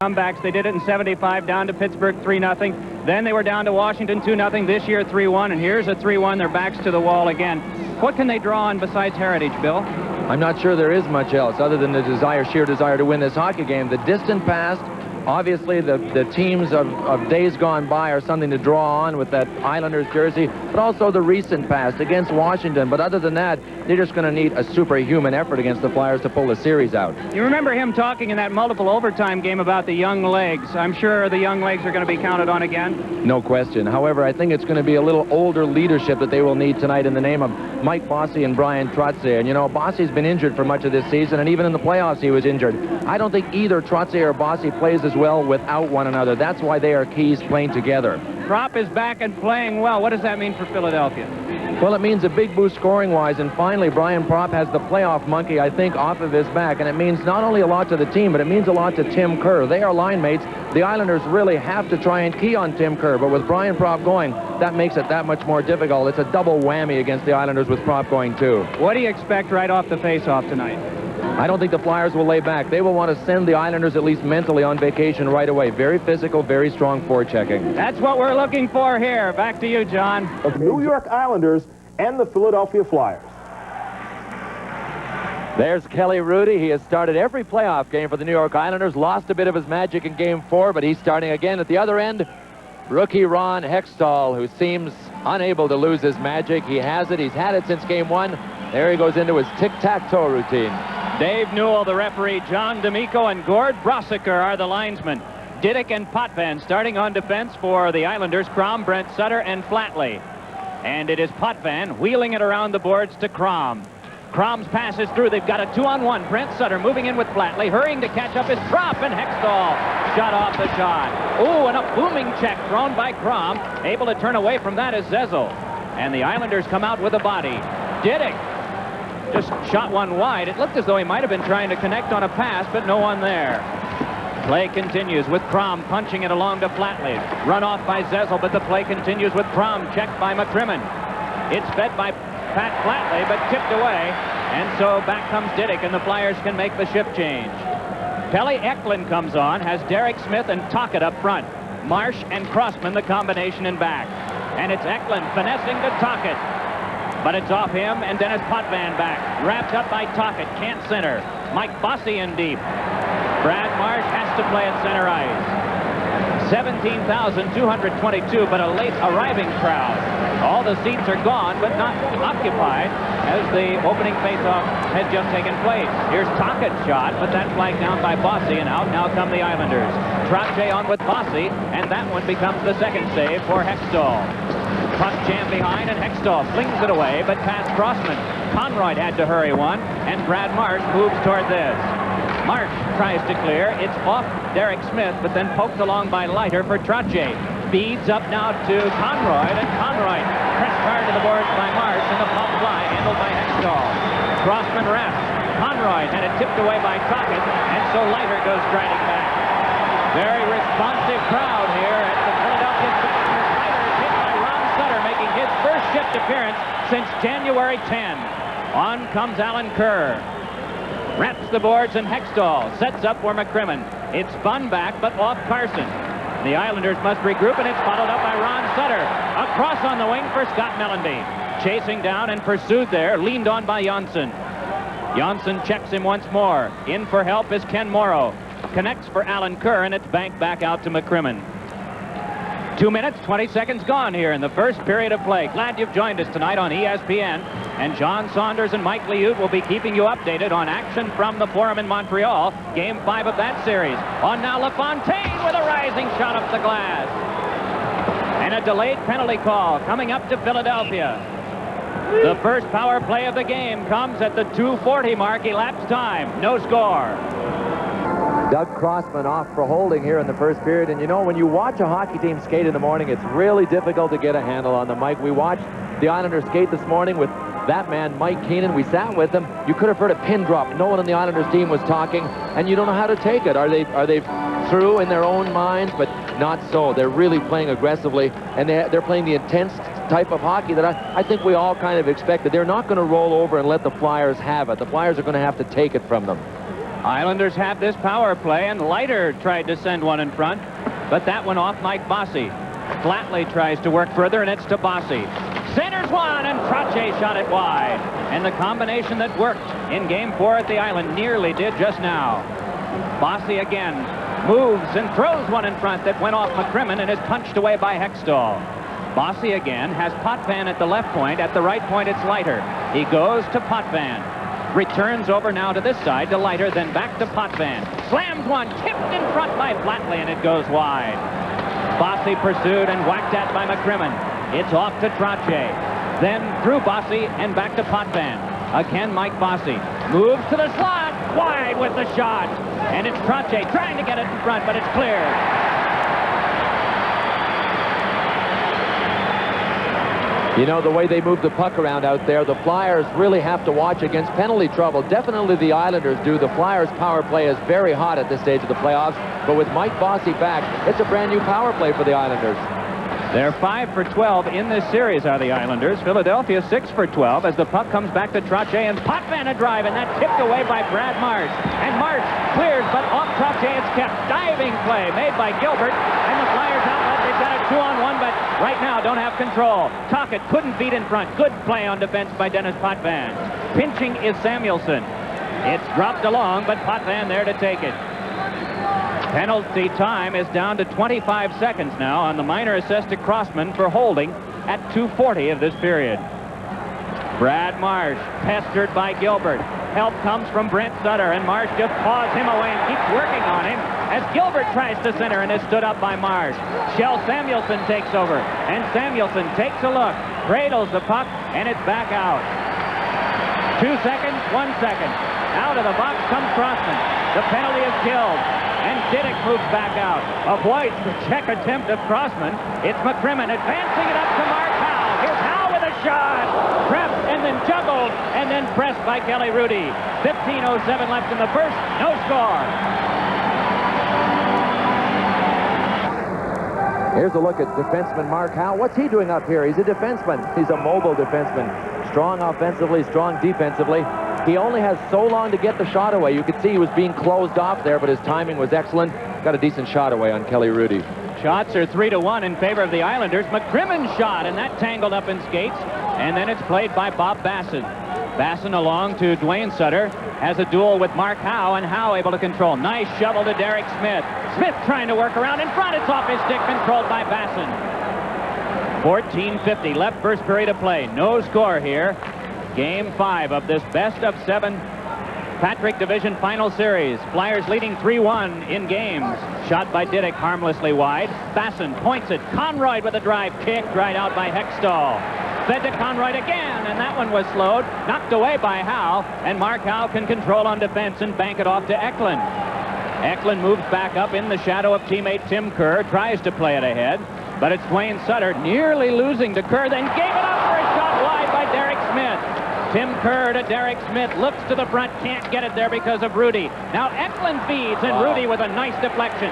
comebacks. They did it in 75, down to Pittsburgh 3-0. Then they were down to Washington 2-0. This year 3-1, and here's a 3-1. Their backs to the wall again. What can they draw on besides heritage, Bill? I'm not sure there is much else other than the sheer desire to win this hockey game. The distant past, obviously the teams of days gone by are something to draw on with that Islanders jersey, but also the recent past against Washington. But other than that, they're just going to need a superhuman effort against the Flyers to pull the series out. You remember him talking in that multiple overtime game about the young legs. I'm sure the young legs are going to be counted on again. No question. However, I think it's going to be a little older leadership that they will need tonight in the name of Mike Bossy and Brian Trottier. And, you know, Bossy's been injured for much of this season, and even in the playoffs he was injured. I don't think either Trottier or Bossy plays as well without one another. That's why they are keys playing together. Prop is back and playing well. What does that mean for Philadelphia? Well, it means a big boost scoring-wise, and finally Brian Prop has the playoff monkey, I think, off of his back, and it means not only a lot to the team, but it means a lot to Tim Kerr. They are line mates. The Islanders really have to try and key on Tim Kerr, but with Brian Prop going, that makes it that much more difficult. It's a double whammy against the Islanders with Prop going, too. What do you expect right off the face-off tonight? I don't think the Flyers will lay back. They will want to send the Islanders at least mentally on vacation right away. Very physical, very strong forechecking. That's what we're looking for here. Back to you, John. Of New York Islanders and the Philadelphia Flyers. There's Kelly Rudy. He has started every playoff game for the New York Islanders. Lost a bit of his magic in Game 4, but he's starting again at the other end. Rookie Ron Hextall, who seems unable to lose his magic. He has it. He's had it since Game 1. There he goes into his tic-tac-toe routine. Dave Newell, the referee. John D'Amico and Gord Brossiker are the linesmen. Didick and Potvin starting on defense for the Islanders. Crom, Brent Sutter, and Flatley. And it is Potvin wheeling it around the boards to Crom. Crom's pass is through. They've got a 2-on-1. Brent Sutter moving in with Flatley, hurrying to catch up his drop, and Hextall shut off the shot. Oh, and a booming check thrown by Crom. Able to turn away from that is Zezel. And the Islanders come out with a body. Didick just shot one wide. It looked as though he might have been trying to connect on a pass, but no one there. Play continues with Crom punching it along to Flatley. Run off by Zezel, but the play continues with Crom checked by McCrimmon. It's fed by Pat Flatley, but tipped away. And so back comes Didick, and the Flyers can make the shift change. Pelly Eklund comes on, has Derek Smith and Tocchet up front. Marsh and Crossman, the combination in back. And it's Eklund finessing to Tocchet. But it's off him, and Dennis Potvin back. Wrapped up by Tocchet, can't center. Mike Bossy in deep. Brad Marsh has to play at center ice. 17,222, but a late arriving crowd. All the seats are gone, but not occupied, as the opening faceoff has just taken place. Here's Tocchet's shot, but that's flagged down by Bossy, and out now come the Islanders. Trottier on with Bossy, and that one becomes the second save for Hextall. Puck jammed behind, and Hextall flings it away, but past Crossman. Conroy had to hurry one, and Brad Marsh moves toward this. Marsh tries to clear. It's off Derek Smith, but then poked along by Leiter for Trottier. Feeds up now to Conroy, and Conroy pressed hard to the boards by Marsh, and the pop fly handled by Hextall. Crossman wraps. Conroy had it tipped away by Tocchet, and so Leiter goes striding back. Very responsive crowd here at the Philadelphia Flyers. Leiter is hit by Ron Sutter, making his first shift appearance since January 10. On comes Alan Kerr. Wraps the boards, and Hextall sets up for McCrimmon. It's spun back, but off Carson. The Islanders must regroup, and it's followed up by Ron Sutter. Across on the wing for Scott Mellanby. Chasing down and pursued there, leaned on by Janssen. Janssen checks him once more. In for help is Ken Morrow. Connects for Alan Kerr, and it's banked back out to McCrimmon. 2 minutes, 20 seconds gone here in the first period of play. Glad you've joined us tonight on ESPN. And John Saunders and Mike Liut will be keeping you updated on action from the Forum in Montreal. Game 5 of that series. On now LaFontaine with a rising shot up the glass. And a delayed penalty call coming up to Philadelphia. The first power play of the game comes at the 2:40 mark, elapsed time. No score. Doug Crossman off for holding here in the first period. And you know, when you watch a hockey team skate in the morning, it's really difficult to get a handle on them, Mike. We watched the Islanders skate this morning with that man, Mike Keenan. We sat with him. You could have heard a pin drop. No one on the Islanders team was talking, and you don't know how to take it. Are they through in their own minds? But not so. They're really playing aggressively, and they're playing the intense type of hockey that I think we all kind of expected. They're not going to roll over and let the Flyers have it. The Flyers are going to have to take it from them. Islanders have this power play, and Leiter tried to send one in front, but that one off Mike Bossy. Flatley tries to work further, and it's to Bossy. Centers one, and Trottier shot it wide. And the combination that worked in Game 4 at the Island nearly did just now. Bossy again moves and throws one in front that went off McCrimmon and is punched away by Hextall. Bossy again has Potvin at the left point. At the right point, it's Leiter. He goes to Potvin. Returns over now to this side to Leiter, then back to Potvin. Slams one, tipped in front by Flatley, and it goes wide. Bossy pursued and whacked at by McCrimmon. It's off to Trottier. Then through Bossy and back to Potvin. Again, Mike Bossy moves to the slot, wide with the shot. And it's Trottier trying to get it in front, but it's cleared. You know, the way they move the puck around out there, the Flyers really have to watch against penalty trouble. Definitely the Islanders do. The Flyers' power play is very hot at this stage of the playoffs. But with Mike Bossy back, it's a brand new power play for the Islanders. They're 5 for 12 in this series are the Islanders. Philadelphia 6 for 12 as the puck comes back to Trottier, and Potvin a drive, and that's tipped away by Brad Marsh. And Marsh clears, but off Trottier it's kept. Diving play made by Gilbert, and the Flyers outlet. They've got a 2-on-1, but right now don't have control. Tocchet couldn't beat in front. Good play on defense by Dennis Potvin. Pinching is Samuelsson. It's dropped along, but Potvin there to take it. Penalty time is down to 25 seconds now on the minor assist to Crossman for holding at 2:40 of this period. Brad Marsh pestered by Gilbert. Help comes from Brent Sutter, and Marsh just paws him away and keeps working on him as Gilbert tries to center and is stood up by Marsh. Kjell Samuelsson takes over, and Samuelsson takes a look, cradles the puck, and it's back out. 2 seconds, 1 second. Out of the box comes Crossman. The penalty is killed. And Didick moves back out. A White, the check attempt of Crossman. It's McCrimmon advancing it up to Mark Howe. Here's Howe with a shot. Prepped and then juggled and then pressed by Kelly Rudy. 15:07 left in the first. No score. Here's a look at defenseman Mark Howe. What's he doing up here? He's a defenseman. He's a mobile defenseman. Strong offensively, strong defensively. He only has so long to get the shot away. You could see he was being closed off there, but his timing was excellent. Got a decent shot away on Kelly Rudy. Shots are 3-1 in favor of the Islanders. McCrimmon's shot, and that tangled up in skates. And then it's played by Bob Basson. Basson along to Dwayne Sutter. Has a duel with Mark Howe, and Howe able to control. Nice shovel to Derek Smith. Smith trying to work around in front. It's off his stick, controlled by Basson. 14:50 left, first period of play. No score here. Game 5 of this best-of-7 Patrick Division Final Series. Flyers leading 3-1 in games. Shot by Didick harmlessly wide. Basson points it. Conroy with a drive kick right out by Hextall. Fed to Conroy again, and that one was slowed. Knocked away by Howe, and Mark Howe can control on defense and bank it off to Eklund. Eklund moves back up in the shadow of teammate Tim Kerr. Tries to play it ahead, but it's Dwayne Sutter nearly losing to Kerr, then gave it up for a shot wide by Derek Smith. Tim Kerr to Derek Smith, looks to the front, can't get it there because of Rudy. Now Eklund feeds, and Rudy with a nice deflection.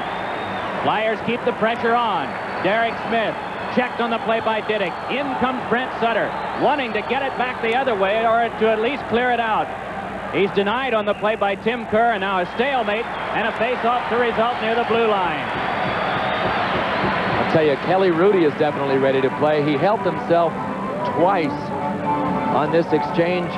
Flyers keep the pressure on. Derek Smith checked on the play by Didick. In comes Brent Sutter, wanting to get it back the other way or to at least clear it out. He's denied on the play by Tim Kerr, and now a stalemate and a face-off to result near the blue line. I'll tell you, Kelly Rudy is definitely ready to play. He helped himself twice on this exchange,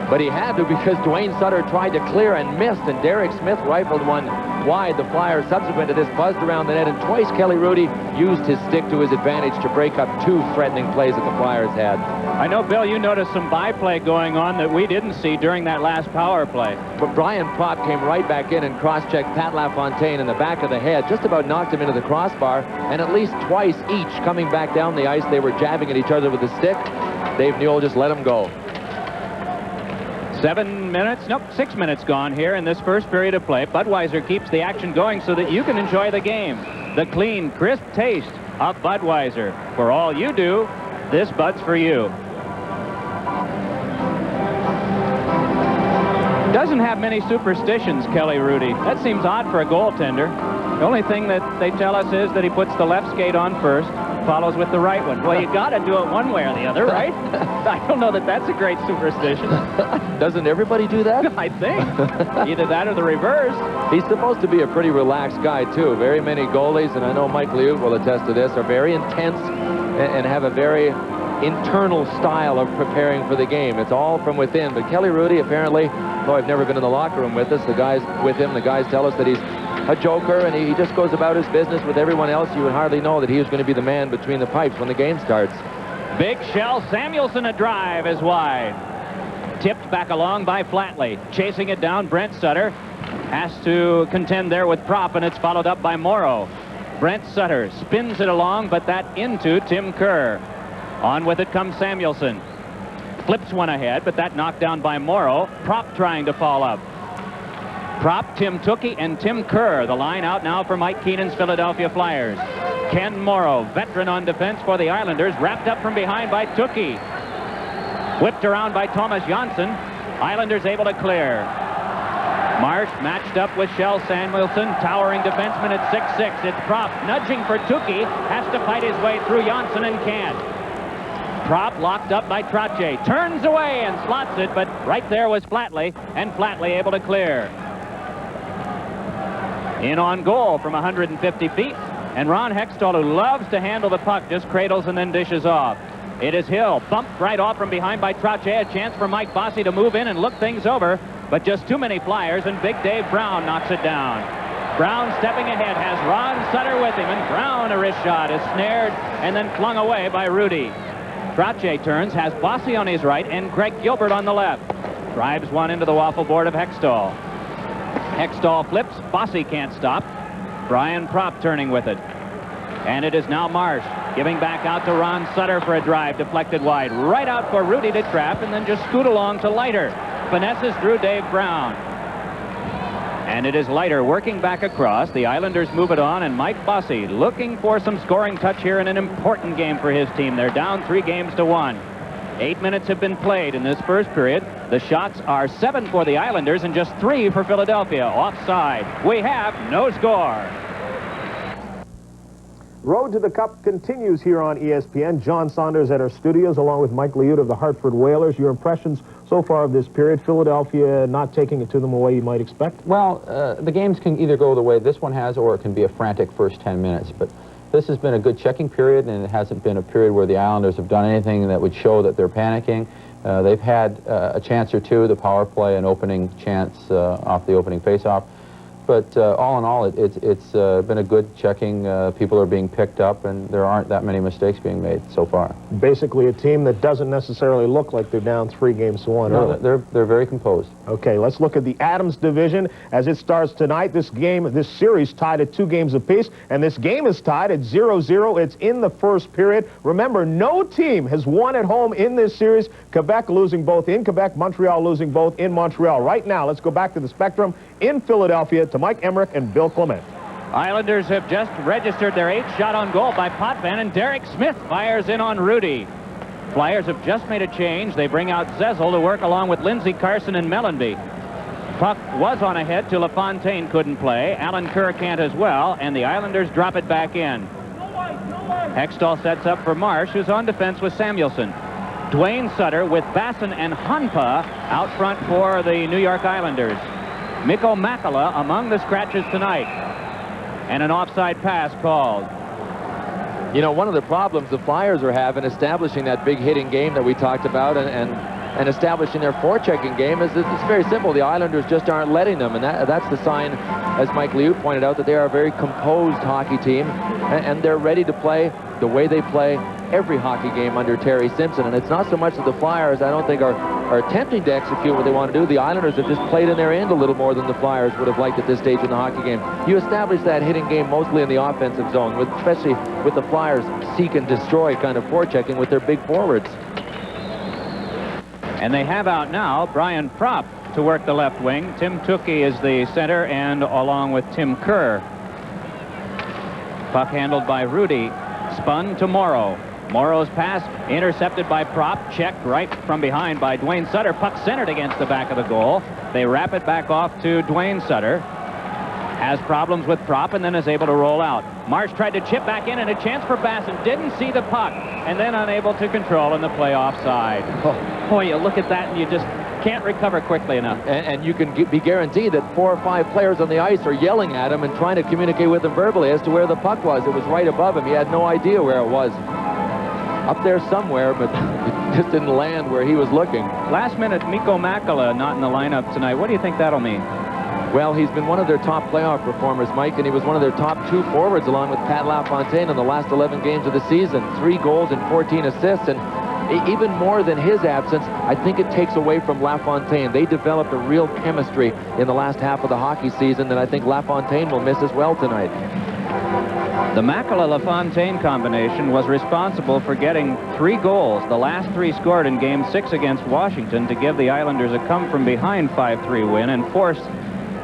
but he had to because Dwayne Sutter tried to clear and missed, and Derek Smith rifled one wide. The Flyers, subsequent to this, buzzed around the net, and twice Kelly Rudy used his stick to his advantage to break up 2 threatening plays that the Flyers had. I know, Bill, you noticed some byplay going on that we didn't see during that last power play. But Brian Propp came right back in and cross-checked Pat LaFontaine in the back of the head, just about knocked him into the crossbar, and at least twice each coming back down the ice, they were jabbing at each other with a stick. Dave Newell just let him go. 6 minutes gone here in this first period of play. Budweiser keeps the action going so that you can enjoy the game. The clean, crisp taste of Budweiser. For all you do, this Bud's for you. Doesn't have many superstitions, Kelly Rudy. That seems odd for a goaltender. The only thing that they tell us is that he puts the left skate on first, follows with the right one. Well, you got to do it one way or the other, right? I don't know that that's a great superstition. Doesn't everybody do that? I think. Either that or the reverse. He's supposed to be a pretty relaxed guy, too. Very many goalies, and I know Mike Liut will attest to this, are very intense and have a very internal style of preparing for the game. It's all from within. But Kelly Hrudey, apparently, though I've never been in the locker room with us, the guys with him, the guys tell us that he's a joker, and he just goes about his business with everyone else. You would hardly know that he was going to be the man between the pipes when the game starts. Big shell. Samuelson, a drive is wide. Tipped back along by Flatley. Chasing it down, Brent Sutter has to contend there with Prop, and it's followed up by Morrow. Brent Sutter spins it along, but that into Tim Kerr. On with it comes Samuelson. Flips one ahead, but that knocked down by Morrow. Prop trying to fall up. Prop, Tim Tookie, and Tim Kerr. The line out now for Mike Keenan's Philadelphia Flyers. Ken Morrow, veteran on defense for the Islanders, wrapped up from behind by Tookie. Whipped around by Thomas Janssen. Islanders able to clear. Marsh matched up with Shell Samuelson, towering defenseman at 6'6". It's Prop nudging for Tookie, has to fight his way through Janssen and can't. Prop locked up by Trottier, turns away and slots it, but right there was Flatley, and Flatley able to clear. In on goal from 150 feet, and Ron Hextall, who loves to handle the puck, just cradles and then dishes off. It is Hill, bumped right off from behind by Trottier. A chance for Mike Bossy to move in and look things over, but just too many Flyers, and Big Dave Brown knocks it down. Brown stepping ahead has Ron Sutter with him, and Brown, a wrist shot, is snared and then flung away by Hrudey. Trottier turns, has Bossy on his right and Greg Gilbert on the left. Drives one into the waffle board of Hextall. Hextall flips, Bossy can't stop. Brian Prop turning with it. And it is now Marsh giving back out to Ron Sutter for a drive, deflected wide. Right out for Hrudey to trap and then just scoot along to Leiter. Finesses through Dave Brown. And it is Leiter working back across. The Islanders move it on, and Mike Bossy looking for some scoring touch here in an important game for his team. They're down 3-1. 8 minutes have been played in this first period. The shots are 7 for the Islanders and just 3 for Philadelphia. Offside. We have no score. Road to the Cup continues here on ESPN. John Saunders at our studios, along with Mike Liut of the Hartford Whalers. Your impressions so far of this period? Philadelphia not taking it to them the way you might expect? Well, the games can either go the way this one has, or it can be a frantic first 10 minutes. But this has been a good checking period, and it hasn't been a period where the Islanders have done anything that would show that they're panicking. They've had a chance or two, the power play, an opening chance off the opening faceoff. But all in all, it's been a good checking. People are being picked up, and there aren't that many mistakes being made so far. Basically a team that doesn't necessarily look like they're down 3-1 No, early. They're very composed. Okay, let's look at the Adams division as it starts tonight. This series tied at 2 games apiece, and this game is tied at 0-0. It's in the first period. Remember, no team has won at home in this series. Quebec losing both in Quebec, Montreal losing both in Montreal. Right now, let's go back to the Spectrum in Philadelphia to Mike Emerick and Bill Clement. Islanders have just registered their 8th shot on goal by Potvin, and Derek Smith fires in on Hrudey. Flyers have just made a change. They bring out Zezel to work along with Lindsey Carson and Mellenby. Puck was on ahead to LaFontaine, couldn't play. Alan Kerr can't as well, and the Islanders drop it back in. Hextall sets up for Marsh, who's on defense with Samuelson. Dwayne Sutter with Basson and Hanpa out front for the New York Islanders. Mikko Makala among the scratches tonight. And an offside pass called. You know, one of the problems the Flyers are having establishing that big hitting game that we talked about and establishing their forechecking game is it's very simple. The Islanders just aren't letting them, and that's the sign, as Mike Liut pointed out, that they are a very composed hockey team, and they're ready to play the way they play every hockey game under Terry Simpson. And it's not so much that the Flyers, I don't think, are attempting to execute what they want to do. The Islanders have just played in their end a little more than the Flyers would have liked at this stage in the hockey game. You establish that hitting game mostly in the offensive zone, especially with the Flyers seek and destroy kind of forechecking with their big forwards. And they have out now Brian Prop to work the left wing. Tim Tookie is the center, and along with Tim Kerr. Puck handled by Hrudey. Spun to Morrow. Morrow's pass intercepted by Prop, checked right from behind by Dwayne Sutter. Puck centered against the back of the goal. They wrap it back off to Dwayne Sutter. Has problems with prop and then is able to roll out. Marsh tried to chip back in, and a chance for Basson. Didn't see the puck, and then unable to control in the play offside. Oh, boy, you look at that and you just can't recover quickly enough. And you can be guaranteed that 4 or 5 players on the ice are yelling at him and trying to communicate with him verbally as to where the puck was. It was right above him. He had no idea where it was. Up there somewhere, but it just didn't land where he was looking. Last minute, Mikko Makala not in the lineup tonight. What do you think that'll mean? Well, he's been one of their top playoff performers, Mike, and he was one of their top 2 forwards along with Pat LaFontaine in the last 11 games of the season. 3 goals and 14 assists, and even more than his absence, I think it takes away from LaFontaine. They developed a real chemistry in the last half of the hockey season that I think LaFontaine will miss as well tonight. The Makala-LaFontaine combination was responsible for getting 3 goals, the last 3 scored in Game 6 against Washington, to give the Islanders a come-from-behind 5-3 win and force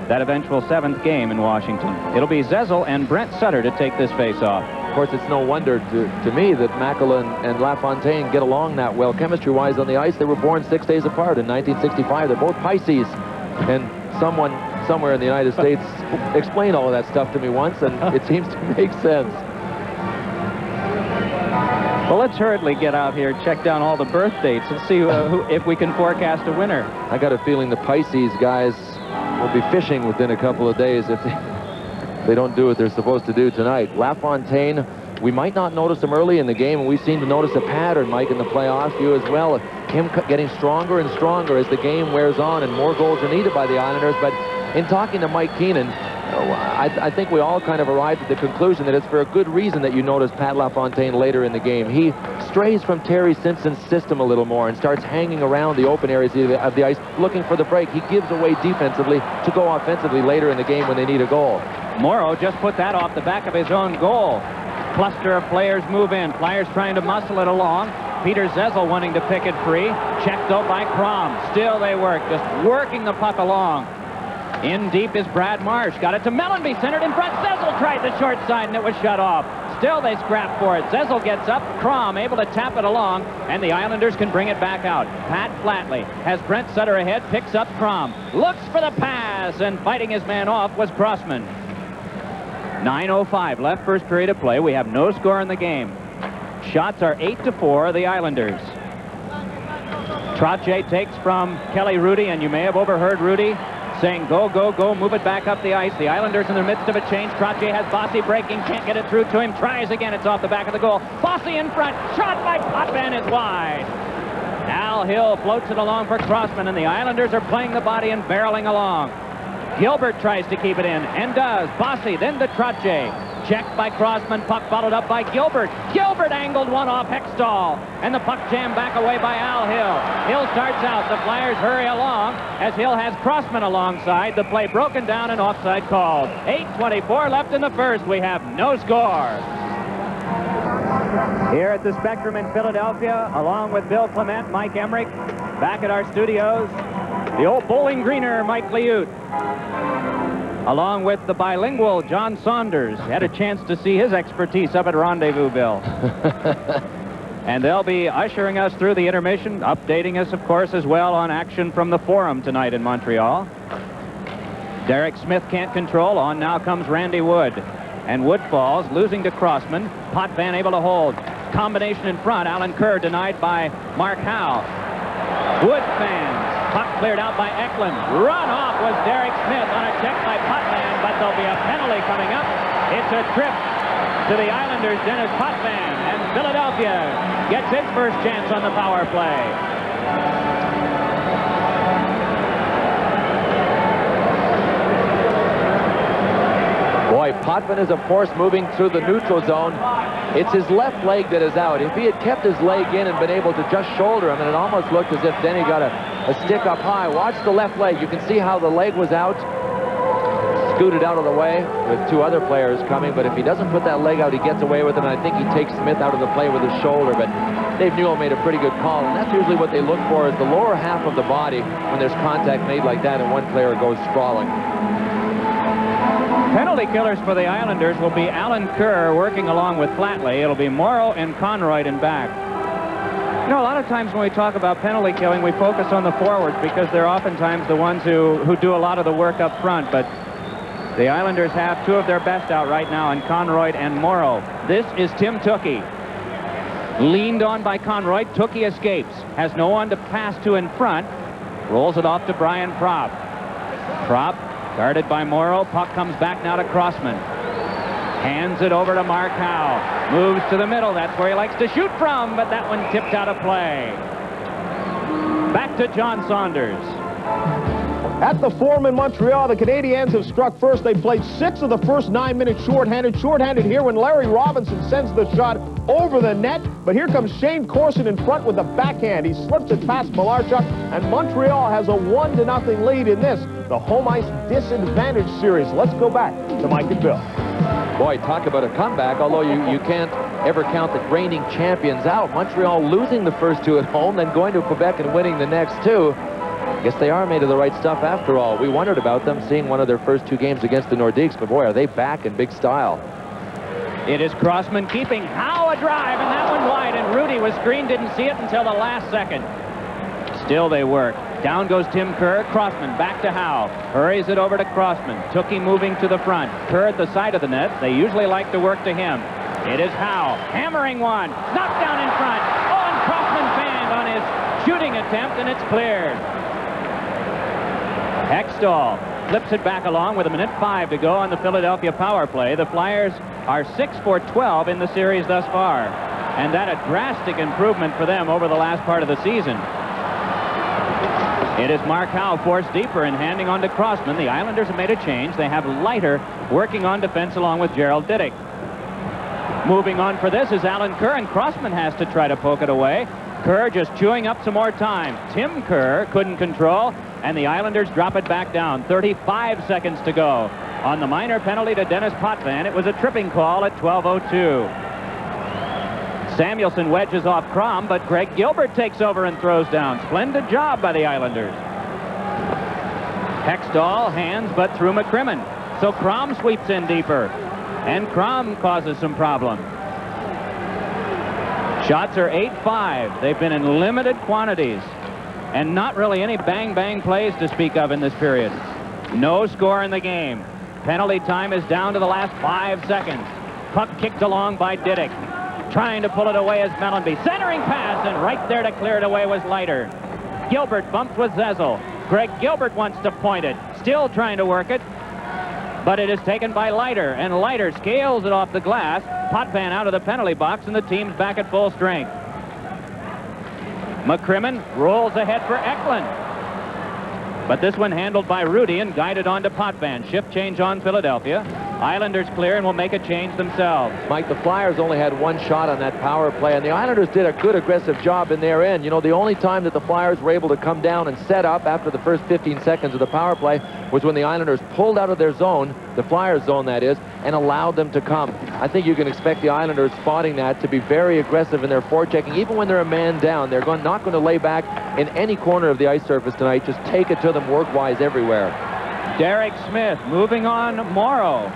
that eventual 7th game in Washington. It'll be Zezel and Brent Sutter to take this face-off. Of course, it's no wonder to me that Makala and LaFontaine get along that well. Chemistry-wise on the ice, they were born 6 days apart in 1965. They're both Pisces, and someone somewhere in the United States explained all of that stuff to me once, and it seems to make sense. Well, let's hurriedly get out here, check down all the birth dates, and see if we can forecast a winner. I got a feeling the Pisces guys will be fishing within a couple of days if they don't do what they're supposed to do tonight. LaFontaine, we might not notice him early in the game, and we seem to notice a pattern, Mike, in the playoffs. You as well. Him getting stronger and stronger as the game wears on, and more goals are needed by the Islanders. But in talking to Mike Keenan, I think we all kind of arrived at the conclusion that it's for a good reason that you notice Pat LaFontaine later in the game. He strays from Terry Simpson's system a little more and starts hanging around the open areas of the ice, looking for the break. He gives away defensively to go offensively later in the game when they need a goal. Morrow just put that off the back of his own goal. Cluster of players move in. Players trying to muscle it along. Peter Zezel wanting to pick it free. Checked out by Crom. Still they work, just working the puck along. In deep is Brad Marsh. Got it to Mellenby, centered in front. Zezel tried the short side, and it was shut off. Still they scrap for it. Zezel gets up. Crom able to tap it along, and the Islanders can bring it back out. Pat Flatley has Brent Sutter ahead, picks up Crom. Looks for the pass, and fighting his man off was Crossman. 9:05 left, first period of play. We have no score in the game. Shots are 8-4, the Islanders. Trottier takes from Kelly Rudy, and you may have overheard Rudy saying, go, go, go, move it back up the ice. The Islanders in the midst of a change. Trottier has Bossy breaking, can't get it through to him. Tries again, it's off the back of the goal. Bossy in front, shot by Potvin is wide. Al Hill floats it along for Crossman, and the Islanders are playing the body and barreling along. Gilbert tries to keep it in, and does. Bossy, then to Trottier. Checked by Crossman, puck followed up by Gilbert. Gilbert angled one off Hextall, and the puck jammed back away by Al Hill. Hill starts out, the Flyers hurry along, as Hill has Crossman alongside. The play broken down and offside called. 8:24 left in the first. We have no score. Here at the Spectrum in Philadelphia, along with Bill Clement, Mike Emerick, back at our studios, the old Bowling Greener, Mike Liute, along with the bilingual John Saunders. Had a chance to see his expertise up at Rendezvous, Bill. And they'll be ushering us through the intermission, updating us, of course, as well on action from the Forum tonight in Montreal. Derek Smith can't control. On now comes Randy Wood. And Wood falls, losing to Crossman. Potvin able to hold. Combination in front. Alan Kerr denied by Mark Howe. Wood fans. Puck cleared out by Eklund. Run off was Derek Smith on a check by Potvin, but there'll be a penalty coming up. It's a trip to the Islanders' Dennis Potvin, and Philadelphia gets its first chance on the power play. Boy, Potvin is a force moving through the neutral zone. It's his left leg that is out. If he had kept his leg in and been able to just shoulder him, and it almost looked as if Denny got a stick up high. Watch the left leg. You can see how the leg was out. Scooted out of the way with 2 other players coming, but if he doesn't put that leg out, he gets away with it, and I think he takes Smith out of the play with his shoulder. But Dave Newell made a pretty good call, and that's usually what they look for, is the lower half of the body when there's contact made like that and one player goes sprawling. Penalty killers for the Islanders will be Alan Kerr working along with Flatley. It'll be Morrow and Conroyd in back. You know, a lot of times when we talk about penalty killing, we focus on the forwards because they're oftentimes the ones who do a lot of the work up front. But The Islanders have two of their best out right now in Conroy and Morrow. This is Tim Tookie. Leaned on by Conroy, Tookie escapes. Has no one to pass to in front. Rolls it off to Brian Propp. Propp guarded by Morrow. Puck comes back now to Crossman. Hands it over to Mark Howe. Moves to the middle. That's where he likes to shoot from, but that one tipped out of play. Back to John Saunders. At the Forum in Montreal, the Canadiens have struck first. They played 6 of the first 9 minutes shorthanded. Shorthanded here when Larry Robinson sends the shot over the net. But here comes Shane Corson in front with the backhand. He slips it past Malarchuk, and Montreal has a 1-0 lead in this, the home ice disadvantage series. Let's go back to Mike and Bill. Boy, talk about a comeback, although you can't ever count the reigning champions out. Montreal losing the first 2 at home, then going to Quebec and winning the next 2. I guess they are made of the right stuff after all. We wondered about them seeing one of their first 2 games against the Nordiques, but boy, are they back in big style. It is Crossman keeping Howe a drive, and that one wide, and Rudy was screened, didn't see it until the last second. Still they work. Down goes Tim Kerr. Crossman back to Howe. Hurries it over to Crossman. Tookie moving to the front. Kerr at the side of the net. They usually like to work to him. It is Howe hammering one. Knocked down in front. Oh, and Crossman fanned on his shooting attempt, and it's cleared. Hextall flips it back along with 1:05 to go on the Philadelphia power play. The Flyers are 6 for 12 in the series thus far, and that a drastic improvement for them over the last part of the season. It is Mark Howe forced deeper and handing on to Crossman. The Islanders have made a change. They have Leiter working on defense along with Gerald Diddick. Moving on for this is Alan Kerr, and Crossman has to try to poke it away. Kerr just chewing up some more time. Tim Kerr couldn't control, and the Islanders drop it back down. 35 seconds to go. On the minor penalty to Dennis Potvin, it was a tripping call at 12:02. Samuelson wedges off Crom, but Greg Gilbert takes over and throws down. Splendid job by the Islanders. Hextall hands, but through McCrimmon. So Crom sweeps in deeper, and Crom causes some problems. Shots are 8-5. They've been in limited quantities, and not really any bang-bang plays to speak of in this period. No score in the game. Penalty time is down to the last 5 seconds. Puck kicked along by Diddick. Trying to pull it away is Mellenby. Centering pass, and right there to clear it away was Leiter. Gilbert bumps with Zezel. Greg Gilbert wants to point it. Still trying to work it, but it is taken by Leiter, and Leiter scales it off the glass. Potvin out of the penalty box, and the team's back at full strength. McCrimmon rolls ahead for Eklund, but this one handled by Rudy and guided on to Potvin. Shift change on Philadelphia. Islanders clear and will make a change themselves. Mike, the Flyers only had 1 shot on that power play, and the Islanders did a good aggressive job in their end. You know, the only time that the Flyers were able to come down and set up after the first 15 seconds of the power play was when the Islanders pulled out of their zone, the Flyers zone that is, and allowed them to come. I think you can expect the Islanders spotting that to be very aggressive in their forechecking, even when they're a man down. They're not going to lay back in any corner of the ice surface tonight. Just take it to them work-wise everywhere. Derek Smith moving on Morrow.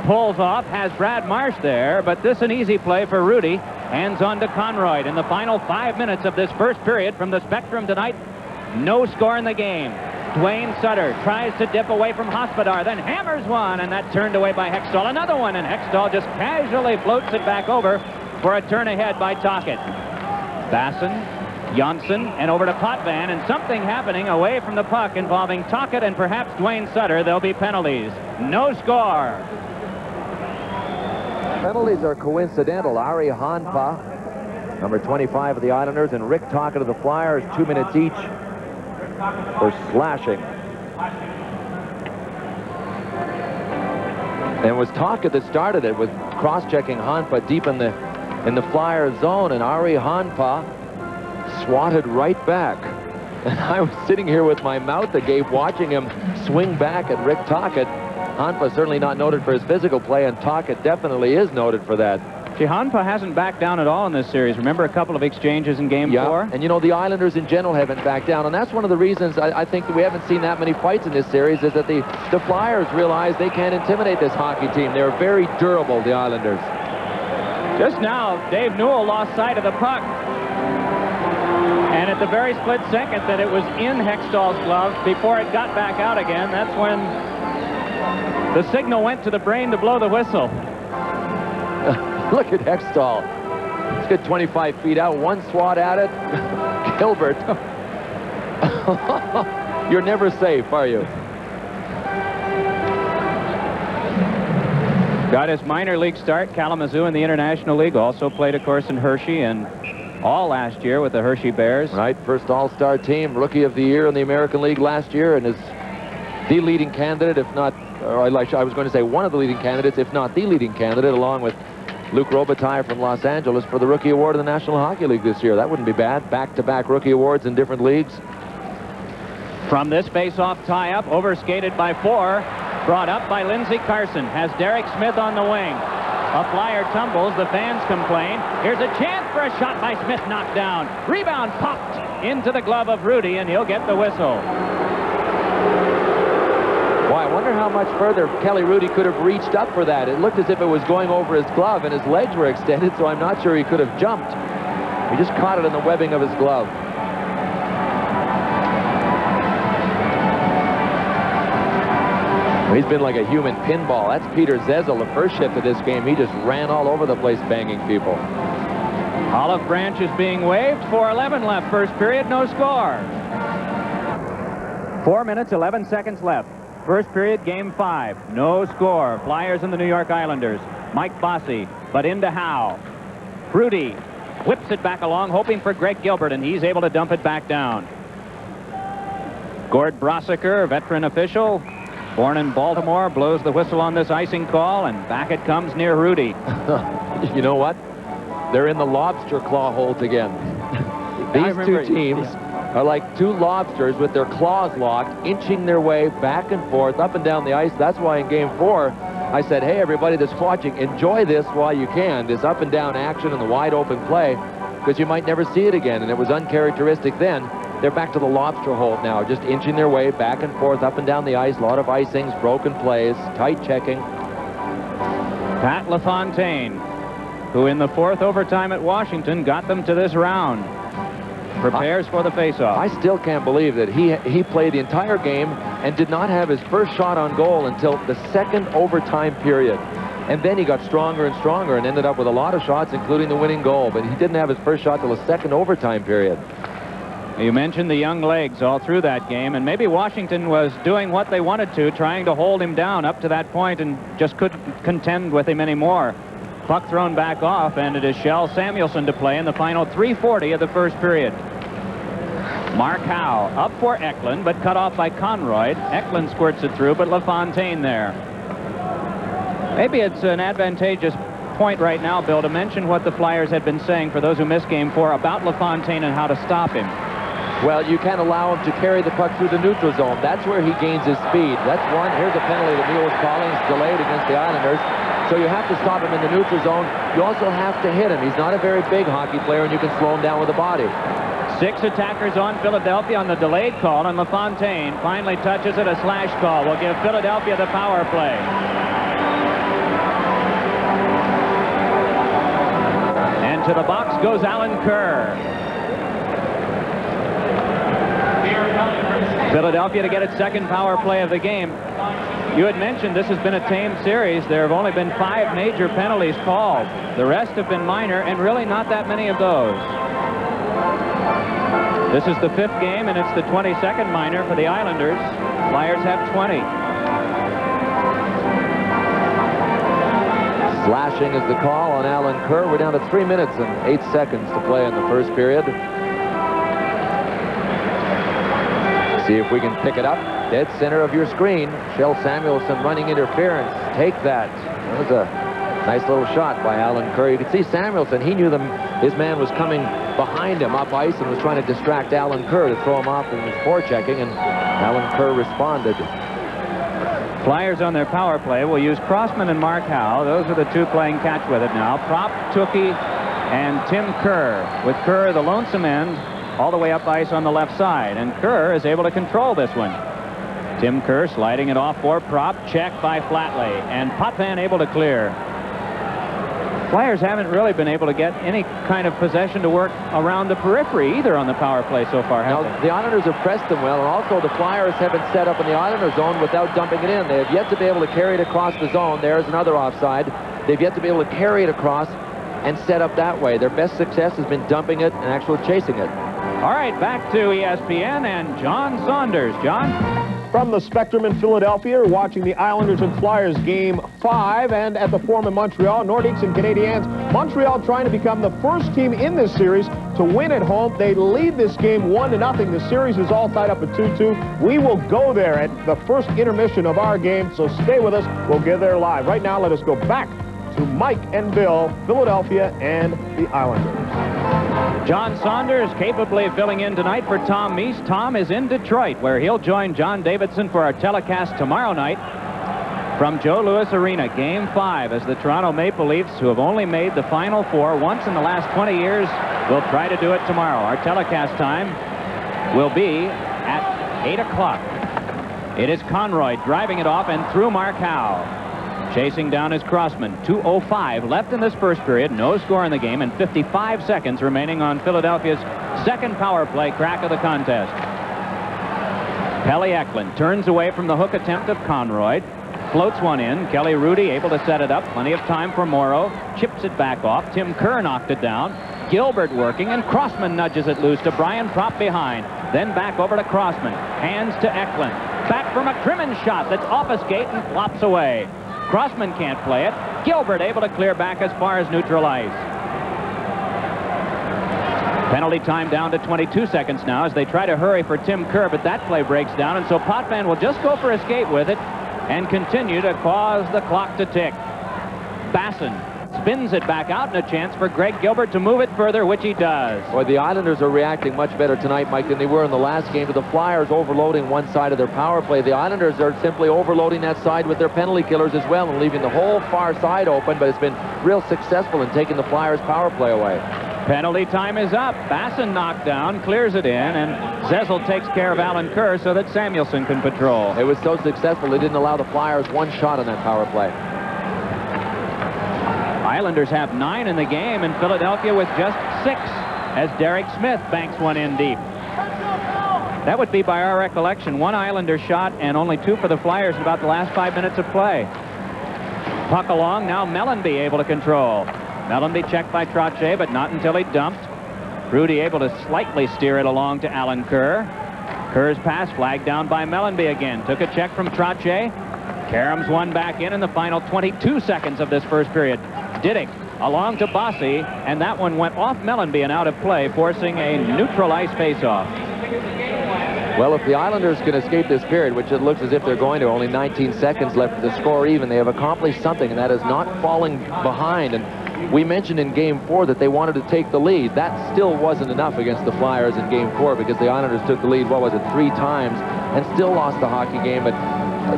Pulls off, has Brad Marsh there, but this an easy play for Rudy. Hands on to Conroy in the final 5 minutes of this first period from the Spectrum tonight. No score in the game. Dwayne Sutter tries to dip away from Hospodar, then hammers one, and that turned away by Hextall. Another one, and Hextall just casually floats it back over for a turn ahead by Tocchet. Basson, Janssen, and over to Potvin, and something happening away from the puck involving Tocchet and perhaps Dwayne Sutter. There'll be penalties. No score. Penalties are coincidental. Ari Hanpa, number 25 of the Islanders, and Rick Tocchet of the Flyers, 2 minutes each for slashing. And it was Tocchet that started it with cross-checking Hanpa deep in the Flyers zone, and Ari Hanpa swatted right back. And I was sitting here with my mouth agape watching him swing back at Rick Tocchet. Hanpa certainly not noted for his physical play, and Tocchet definitely is noted for that. See, Hanpa hasn't backed down at all in this series. Remember a couple of exchanges in Game 4? And you know, the Islanders in general haven't backed down, and that's one of the reasons I think that we haven't seen that many fights in this series, is that the Flyers realize they can't intimidate this hockey team. They're very durable, the Islanders. Just now, Dave Newell lost sight of the puck. And at the very split second that it was in Hextall's glove before it got back out again, that's when The signal went to the brain to blow the whistle. Look at Hextall. Let's get 25 feet out. One swat at it. Gilbert. You're never safe, are you? Got his minor league start, Kalamazoo in the International League. Also played, of course, in Hershey and all last year with the Hershey Bears. Right, first all-star team, Rookie of the Year in the American League last year, and is the leading candidate, if not, or I was going to say one of the leading candidates, if not the leading candidate, along with Luc Robitaille from Los Angeles for the Rookie Award in the National Hockey League this year. That wouldn't be bad. Back-to-back Rookie Awards in different leagues. From this face-off tie-up, overskated by 4, brought up by Lindsey Carson, has Derek Smith on the wing. A flyer tumbles, the fans complain. Here's a chance for a shot by Smith, knocked down. Rebound popped into the glove of Rudy, and he'll get the whistle. Well, I wonder how much further Kelly Rudy could have reached up for that. It looked as if it was going over his glove, and his legs were extended, so I'm not sure he could have jumped. He just caught it in the webbing of his glove. He's been like a human pinball. That's Peter Zezel, the first shift of this game. He just ran all over the place banging people. Olive Branch is being waved. 4:11 left. First period, no score. 4 minutes, 11 seconds left. First period, game 5. No score. Flyers and the New York Islanders. Mike Bossy, but into Howe. Rudy whips it back along, hoping for Greg Gilbert, and he's able to dump it back down. Gord Brossiker, veteran official, born in Baltimore, blows the whistle on this icing call, and back it comes near Rudy. You know what? They're in the lobster claw hold again. These two teams are like two lobsters with their claws locked, inching their way back and forth, up and down the ice. That's why in Game 4, I said, hey, everybody that's watching, enjoy this while you can, this up and down action and the wide open play, because you might never see it again, and it was uncharacteristic then. They're back to the lobster hold now, just inching their way back and forth, up and down the ice. A lot of icings, broken plays, tight checking. Pat LaFontaine, who in the 4th overtime at Washington got them to this round, prepares for the faceoff. I still can't believe that he played the entire game and did not have his first shot on goal until the 2nd overtime period. And then he got stronger and stronger and ended up with a lot of shots, including the winning goal. But he didn't have his first shot till the 2nd overtime period. You mentioned the young legs all through that game, and maybe Washington was doing what they wanted to, trying to hold him down up to that point and just couldn't contend with him anymore. Puck thrown back off, and it is Shell Samuelson to play in the final 3:40 of the first period. Mark Howe up for Eklund, but cut off by Conroy. Eklund squirts it through, but LaFontaine there. Maybe it's an advantageous point right now, Bill, to mention what the Flyers had been saying for those who missed Game 4 about LaFontaine and how to stop him. Well, you can't allow him to carry the puck through the neutral zone. That's where he gains his speed. That's one. Here's a penalty that Neil was calling. It's delayed against the Islanders. So you have to stop him in the neutral zone. You also have to hit him. He's not a very big hockey player, and you can slow him down with the body. 6 attackers on Philadelphia on the delayed call, and LaFontaine finally touches it. A slash call will give Philadelphia the power play. And to the box goes Alan Kerr. Philadelphia to get its 2nd power play of the game. You had mentioned this has been a tame series. There have only been 5 major penalties called. The rest have been minor, and really not that many of those. This is the 5th game, and it's the 22nd minor for the Islanders. Flyers have 20. Slashing is the call on Alan Kerr. We're down to 3 minutes and 8 seconds to play in the first period. See if we can pick it up. Dead center of your screen. Shell Samuelson running interference. Take that. That was a nice little shot by Alan Kerr. You can see Samuelson. He knew his man was coming behind him up ice and was trying to distract Alan Kerr to throw him off in his forechecking, and Alan Kerr responded. Flyers on their power play will use Crossman and Mark Howe. Those are the two playing catch with it now. Prop, Tookie, and Tim Kerr. With Kerr, the lonesome end, all the way up ice on the left side, and Kerr is able to control this one. Tim Kerr sliding it off for Prop, checked by Flatley, and Potvin able to clear. Flyers haven't really been able to get any kind of possession to work around the periphery either on the power play so far, have they? The Islanders have pressed them well, and also the Flyers haven't set up in the Islander zone without dumping it in. They have yet to be able to carry it across the zone. There's another offside. They've yet to be able to carry it across and set up that way. Their best success has been dumping it and actually chasing it. All right, back to ESPN and John Saunders. John? From the Spectrum in Philadelphia, watching the Islanders and Flyers Game 5, and at the Forum in Montreal, Nordiques and Canadiens. Montreal trying to become the first team in this series to win at home. They lead this game 1-0. The series is all tied up at 2-2. We will go there at the first intermission of our game, so stay with us. We'll get there live. Right now, let us go back to Mike and Bill, Philadelphia and the Islanders. John Saunders capably filling in tonight for Tom Meese. Tom is in Detroit, where he'll join John Davidson for our telecast tomorrow night from Joe Louis Arena. Game 5 as the Toronto Maple Leafs, who have only made the Final Four once in the last 20 years, will try to do it tomorrow. Our telecast time will be at 8 o'clock. It is Conroy driving it off and through Mark Howe. Chasing down is Crossman. 2:05 left in this first period. No score in the game, and 55 seconds remaining on Philadelphia's second power play crack of the contest. Pelle Eklund turns away from the hook attempt of Conroy. Floats one in. Kelly Rudy able to set it up. Plenty of time for Morrow. Chips it back off. Tim Kerr knocked it down. Gilbert working, and Crossman nudges it loose to Brian Propp behind. Then back over to Crossman. Hands to Eklund. Back for McCrimmon's shot that's off a skate and flops away. Crossman can't play it. Gilbert able to clear back as far as neutral ice. Penalty time down to 22 seconds now as they try to hurry for Tim Kerr, but that play breaks down, and so Potvin will just go for a skate with it and continue to cause the clock to tick. Basson spins it back out, and a chance for Greg Gilbert to move it further, which he does. Boy, the Islanders are reacting much better tonight, Mike, than they were in the last game, to the Flyers overloading one side of their power play. The Islanders are simply overloading that side with their penalty killers as well and leaving the whole far side open, but it's been real successful in taking the Flyers' power play away. Penalty time is up. Basson knocked down, clears it in, and Zezel takes care of Alan Kerr so that Samuelson can patrol. It was so successful, they didn't allow the Flyers one shot on that power play. Islanders have 9 in the game, and Philadelphia with just 6 as Derek Smith banks one in deep. That would be, by our recollection, 1 Islander shot and only 2 for the Flyers in about the last 5 minutes of play. Puck along, now Mellenby able to control. Mellenby checked by Trottier, but not until he dumped. Rudy able to slightly steer it along to Alan Kerr. Kerr's pass flagged down by Mellenby again. Took a check from Trottier. Karam's one back in the final 22 seconds of this first period. Diddick along to Bossy, and that one went off Mellenby and out of play, forcing a neutral ice faceoff. Well, if the Islanders can escape this period, which it looks as if they're going to, only 19 seconds left to score even, they have accomplished something, and that is not falling behind. And we mentioned in Game 4 that they wanted to take the lead. That still wasn't enough against the Flyers in Game 4 because the Islanders took the lead, what was it, 3 times, and still lost the hockey game. But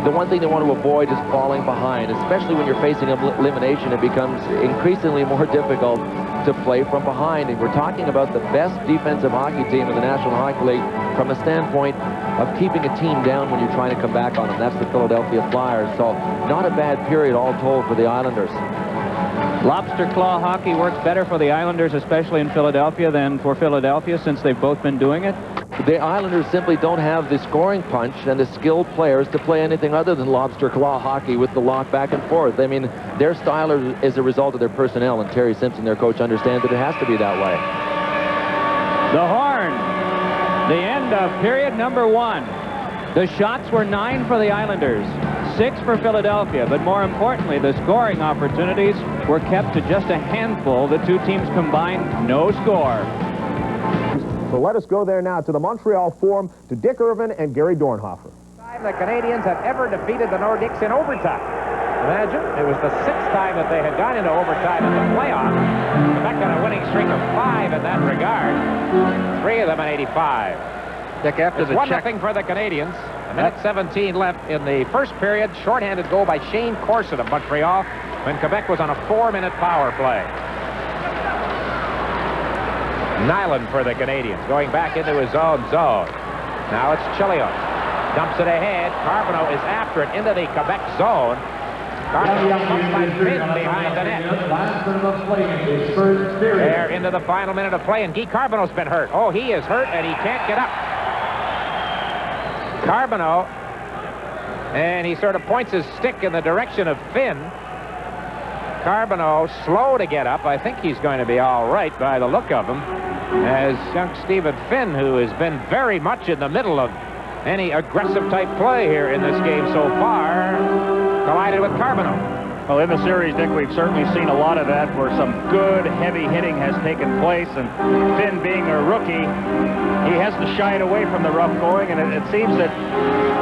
the one thing they want to avoid is falling behind, especially when you're facing elimination. It becomes increasingly more difficult to play from behind. And we're talking about the best defensive hockey team in the National Hockey League from a standpoint of keeping a team down when you're trying to come back on them. That's the Philadelphia Flyers. So not a bad period all told for the Islanders. Lobster claw hockey works better for the Islanders, especially in Philadelphia, than for Philadelphia, since they've both been doing it. The Islanders simply don't have the scoring punch and the skilled players to play anything other than lobster claw hockey with the lock back and forth. I mean, their style is a result of their personnel, and Terry Simpson, their coach, understands that it has to be that way. The horn. The end of period number 1. The shots were 9 for the Islanders, 6 for Philadelphia, but more importantly, the scoring opportunities were kept to just a handful. The two teams combined, no score. So let us go there now to the Montreal Forum, to Dick Irvin and Gary Dornhofer. The Canadiens have ever defeated the Nordiques in overtime. Imagine, it was the 6th time that they had gone into overtime in the playoffs. Quebec got a winning streak of 5 in that regard. 3 of them in 85. Dick, after It's the 1-0 for the Canadiens. A minute 17 left in the first period. Shorthanded goal by Shane Corson of Montreal when Quebec was on a 4-minute power play. Nyland for the Canadiens, going back into his own zone. Now it's Chilios. Dumps it ahead. Carbonneau is after it into the Quebec zone. Carbonell bumped by Finn behind the net. They're into the final minute of play, and Guy Carbonell's been hurt. Oh, he is hurt, and he can't get up. Carbonell, and he sort of points his stick in the direction of Finn. Carbonell slow to get up. I think he's going to be all right by the look of him, as young Stephen Finn, who has been very much in the middle of any aggressive type play here in this game so far, collided with Carbonell. Well, in the series, Dick, we've certainly seen a lot of that where some good, heavy hitting has taken place, and Finn being a rookie, he has to shy it away from the rough going, and it seems that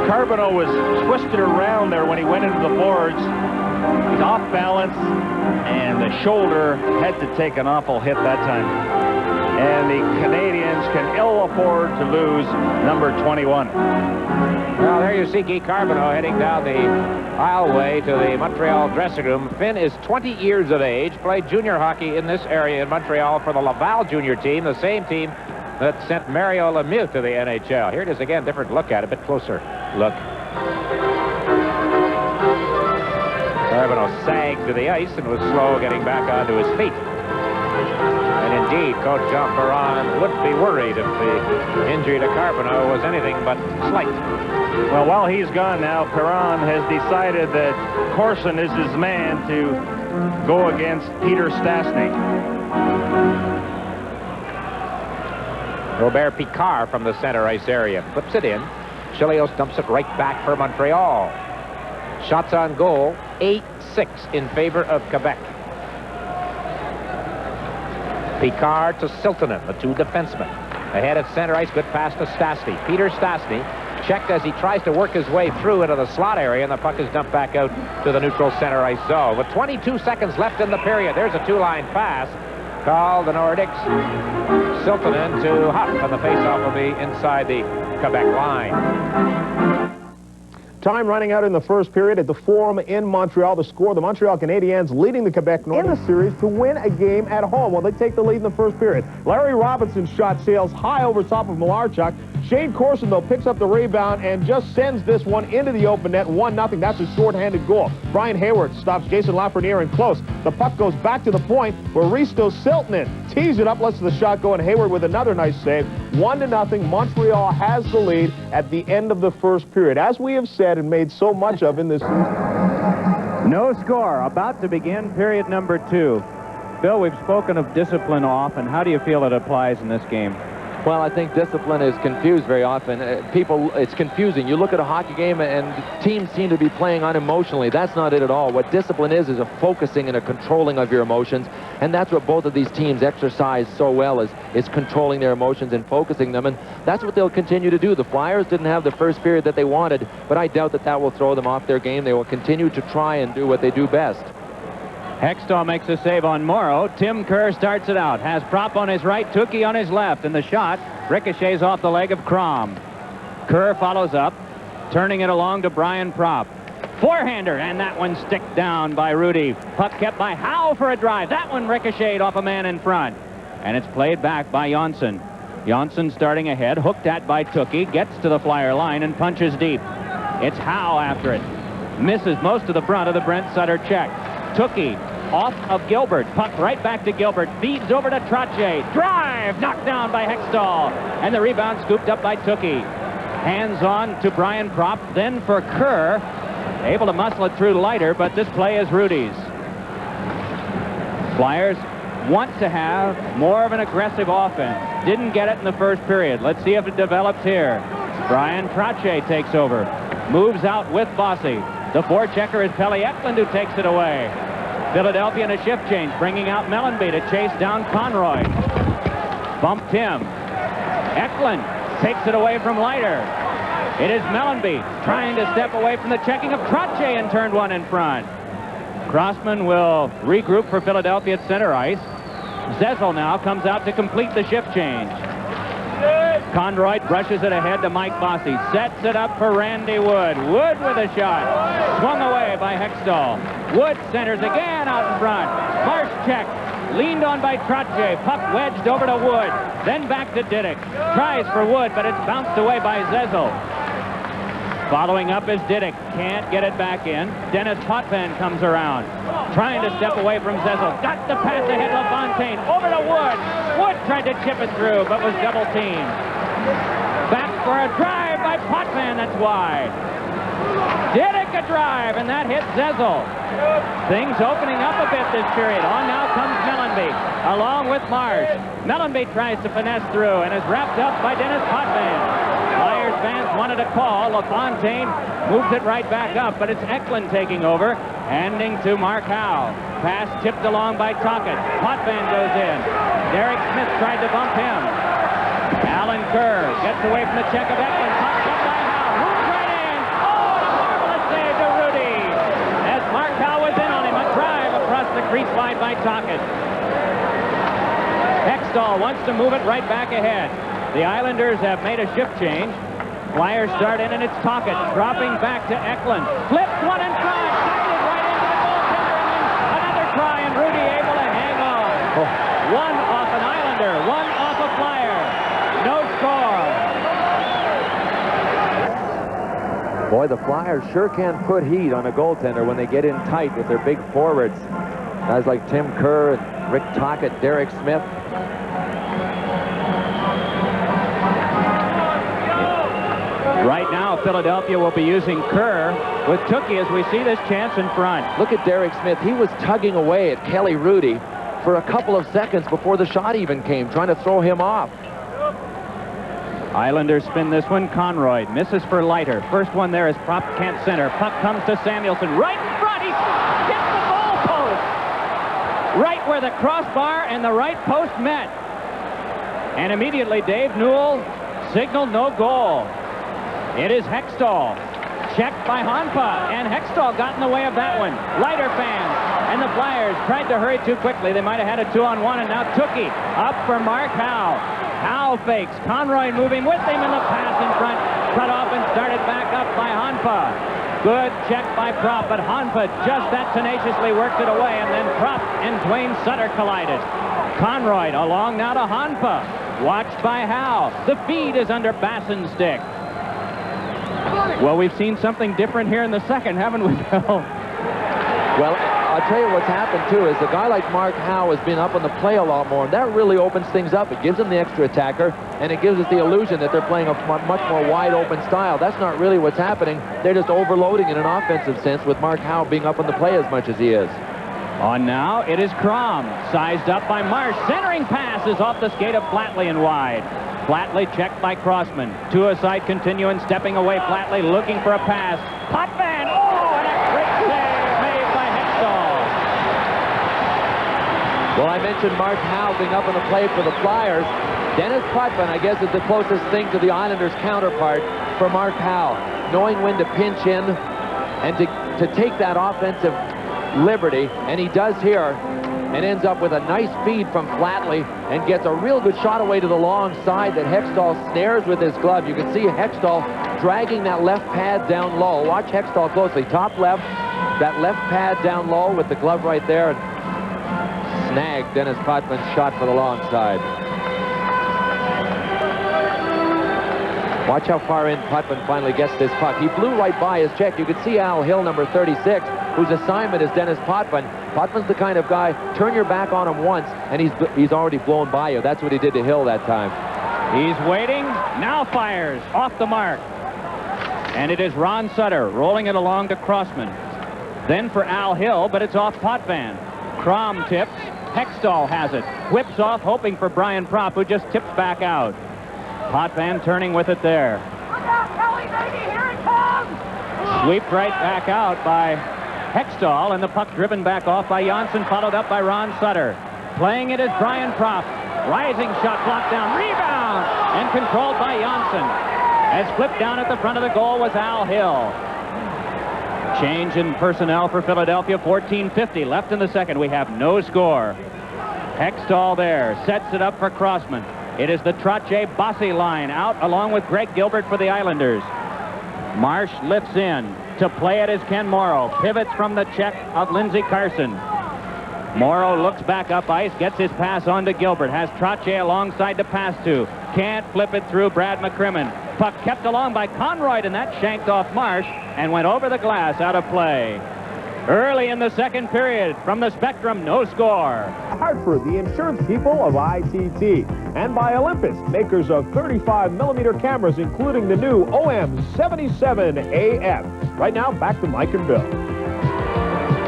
Carbonell was twisted around there when he went into the boards. He's off balance, and the shoulder had to take an awful hit that time. And the Canadians can ill afford to lose number 21. Well, there you see Guy Carbonell heading down the aisleway to the Montreal dressing room. Finn is 20 years of age, played junior hockey in this area in Montreal for the Laval junior team, the same team that sent Mario Lemieux to the NHL. Here it is again, different look at it, a bit closer look. Carbonell sagged to the ice and was slow getting back onto his feet. And indeed, Coach Jean Perron would be worried if the injury to Carbonell was anything but slight. Well, while he's gone now, Perron has decided that Corson is his man to go against Peter Stastny. Robert Picard from the center ice area flips it in. Chilios dumps it right back for Montreal. Shots on goal, 8-6 in favor of Quebec. Picard to Siltanen, the two defensemen. Ahead at center ice, good pass to Stastny. Peter Stastny checked as he tries to work his way through into the slot area, and the puck is dumped back out to the neutral center ice zone. With 22 seconds left in the period, there's a two-line pass called the Nordics. Siltanen to Huff, and the face-off will be inside the Quebec line. Time running out in the first period at the Forum in Montreal. The score, the Montreal Canadiens leading the Quebec Nordics in the series to win a game at home. Well, they take the lead in the first period. Larry Robinson's shot sails high over top of Malarchuk. Shane Corson, though, picks up the rebound and just sends this one into the open net. 1-0. That's a shorthanded goal. Brian Hayward stops Jason Lafreniere in close. The puck goes back to the point where Risto Siltanen tees it up, lets the shot go, and Hayward with another nice save. 1-0. Montreal has the lead at the end of the first period. As we have said and made so much of in this. No score. About to begin period number 2. Bill, we've spoken of discipline often. How do you feel it applies in this game? Well, I think discipline is confused very often. It's confusing. You look at a hockey game and teams seem to be playing unemotionally. That's not it at all. What discipline is a focusing and a controlling of your emotions. And that's what both of these teams exercise so well, is controlling their emotions and focusing them. And that's what they'll continue to do. The Flyers didn't have the first period that they wanted, but I doubt that will throw them off their game. They will continue to try and do what they do best. Hextall makes a save on Morrow. Tim Kerr starts it out. Has Prop on his right, Tukey on his left. And the shot ricochets off the leg of Crom. Kerr follows up, turning it along to Brian Prop. Forehander, and that one sticked down by Rudy. Puck kept by Howe for a drive. That one ricocheted off a man in front. And it's played back by Jonsson. Jonsson starting ahead, hooked at by Tukey, gets to the Flyer line and punches deep. It's Howe after it. Misses most of the front of the Brent Sutter check. Tukey off of Gilbert. Puck right back to Gilbert. Feeds over to Trottier. Drive! Knocked down by Hextall. And the rebound scooped up by Tukey. Hands on to Brian Prop. Then for Kerr. Able to muscle it through Leiter, but this play is Rudy's. Flyers want to have more of an aggressive offense. Didn't get it in the first period. Let's see if it develops here. Brian Trottier takes over. Moves out with Bossy. The forechecker is Pelle Eklund, who takes it away. Philadelphia in a shift change, bringing out Mellanby to chase down Conroy. Bumped him. Eklund takes it away from Leiter. It is Mellanby trying to step away from the checking of Trottier and turned one in front. Crossman will regroup for Philadelphia at center ice. Zezel now comes out to complete the shift change. Conroy brushes it ahead to Mike Bossy. Sets it up for Randy Wood. Wood with a shot. Swung away by Hextall. Wood centers again out in front. Marsh check. Leaned on by Trottier. Puck wedged over to Wood. Then back to Diddick. Tries for Wood, but it's bounced away by Zezel. Following up is Diddick. Can't get it back in. Dennis Potvin comes around. Trying to step away from Zezel. Got the pass ahead. LaFontaine over to Wood. Wood tried to chip it through, but was double teamed. Back for a drive by Potvin. That's wide. Diddick a drive, and that hits Zezel. Things opening up a bit this period. On now comes Mellenby, along with Marsh. Mellenby tries to finesse through and is wrapped up by Dennis Potvin. Flyers fans wanted a call. LaFontaine moves it right back up, but it's Eklund taking over, handing to Mark Howe. Pass tipped along by Tocchet. Potvin goes in. Derek Smith tried to bump him. Alan Kerr gets away from the check of Eklund. Pucked up by Howe. Moves right in. Oh, a marvelous save to Rudy. As Mark Howe was in on him, a drive across the crease line by Tocchet. Hextall wants to move it right back ahead. The Islanders have made a shift change. Flyers start in, and it's Tocchet dropping back to Eklund. Flips one and tries. Seconded right into the goaltender, and then another try, and Rudy able to hang on. One off an Islander, one off a Flyer. No score. Boy, the Flyers sure can put heat on a goaltender when they get in tight with their big forwards. Guys like Tim Kerr, and Rick Tocchet, Derek Smith. Right now, Philadelphia will be using Kerr with Tookie as we see this chance in front. Look at Derek Smith. He was tugging away at Kelly Rudy for a couple of seconds before the shot even came, trying to throw him off. Islanders spin this one. Conroy misses for Leiter. First one there is Prop can't center. Puck comes to Samuelson. Right in front. He hits the goal post. Right where the crossbar and the right post met. And immediately Dave Newell signaled no goal. It is Hextall. Checked by Honpa, and Hextall got in the way of that one. Leiter fans and the Flyers tried to hurry too quickly. They might have had a 2-on-1, and now Tookie up for Mark Howe. Howe fakes. Conroy moving with him in the pass in front. Cut off and started back up by Honpa. Good check by Prop, but Honpa just that tenaciously worked it away, and then Prop and Dwayne Sutter collided. Conroy along now to Honpa. Watched by Howe. The feed is under Basson's stick. Well, we've seen something different here in the second, haven't we, Bill? Well, I'll tell you what's happened, too, is a guy like Mark Howe has been up on the play a lot more, and that really opens things up. It gives them the extra attacker, and it gives us the illusion that they're playing a much more wide-open style. That's not really what's happening. They're just overloading in an offensive sense with Mark Howe being up on the play as much as he is. On now, it is Crom, sized up by Marsh. Centering pass is off the skate of Flatley and wide. Flatley checked by Crossman. To a side continuing, stepping away. Flatley looking for a pass. Potvin! Oh, and a great save made by Hextall. Well, I mentioned Mark Howe being up on the play for the Flyers. Dennis Potvin, I guess, is the closest thing to the Islanders' counterpart for Mark Howe. Knowing when to pinch in and to take that offensive liberty, and he does here, and ends up with a nice feed from Flatley and gets a real good shot away to the long side that Hextall snares with his glove. You can see Hextall dragging that left pad down low. Watch Hextall closely. Top left, that left pad down low with the glove right there, and snagged Dennis Potvin's shot for the long side. Watch how far in Potvin finally gets this puck. He blew right by his check. You can see Al Hill, number 36, whose assignment is Dennis Potvin. Potvin's the kind of guy, turn your back on him once, and he's already blown by you. That's what he did to Hill that time. He's waiting, now fires, off the mark. And it is Ron Sutter rolling it along to Crossman. Then for Al Hill, but it's off Potvin. Crom tips, Hextall has it. Whips off, hoping for Brian Propp, who just tips back out. Potvin turning with it there. Sweeped right back out by Hextall, and the puck driven back off by Janssen, followed up by Ron Sutter. Playing it is Brian Propp. Rising shot blocked down, rebound, and controlled by Janssen. As flipped down at the front of the goal was Al Hill. Change in personnel for Philadelphia, 14:50 left in the second. We have no score. Hextall there, sets it up for Crossman. It is the Trottier-Bossy line out along with Greg Gilbert for the Islanders. Marsh lifts in. To play it is Ken Morrow. Pivots from the check of Lindsey Carson. Morrow looks back up ice, gets his pass on to Gilbert. Has Trottier alongside to pass to. Can't flip it through Brad McCrimmon. Puck kept along by Conroy, and that shanked off Marsh and went over the glass, out of play. Early in the second period, from the Spectrum, no score. Hartford, the insurance people of ITT. And by Olympus, makers of 35mm cameras, including the new OM77AF. Right now, back to Mike and Bill.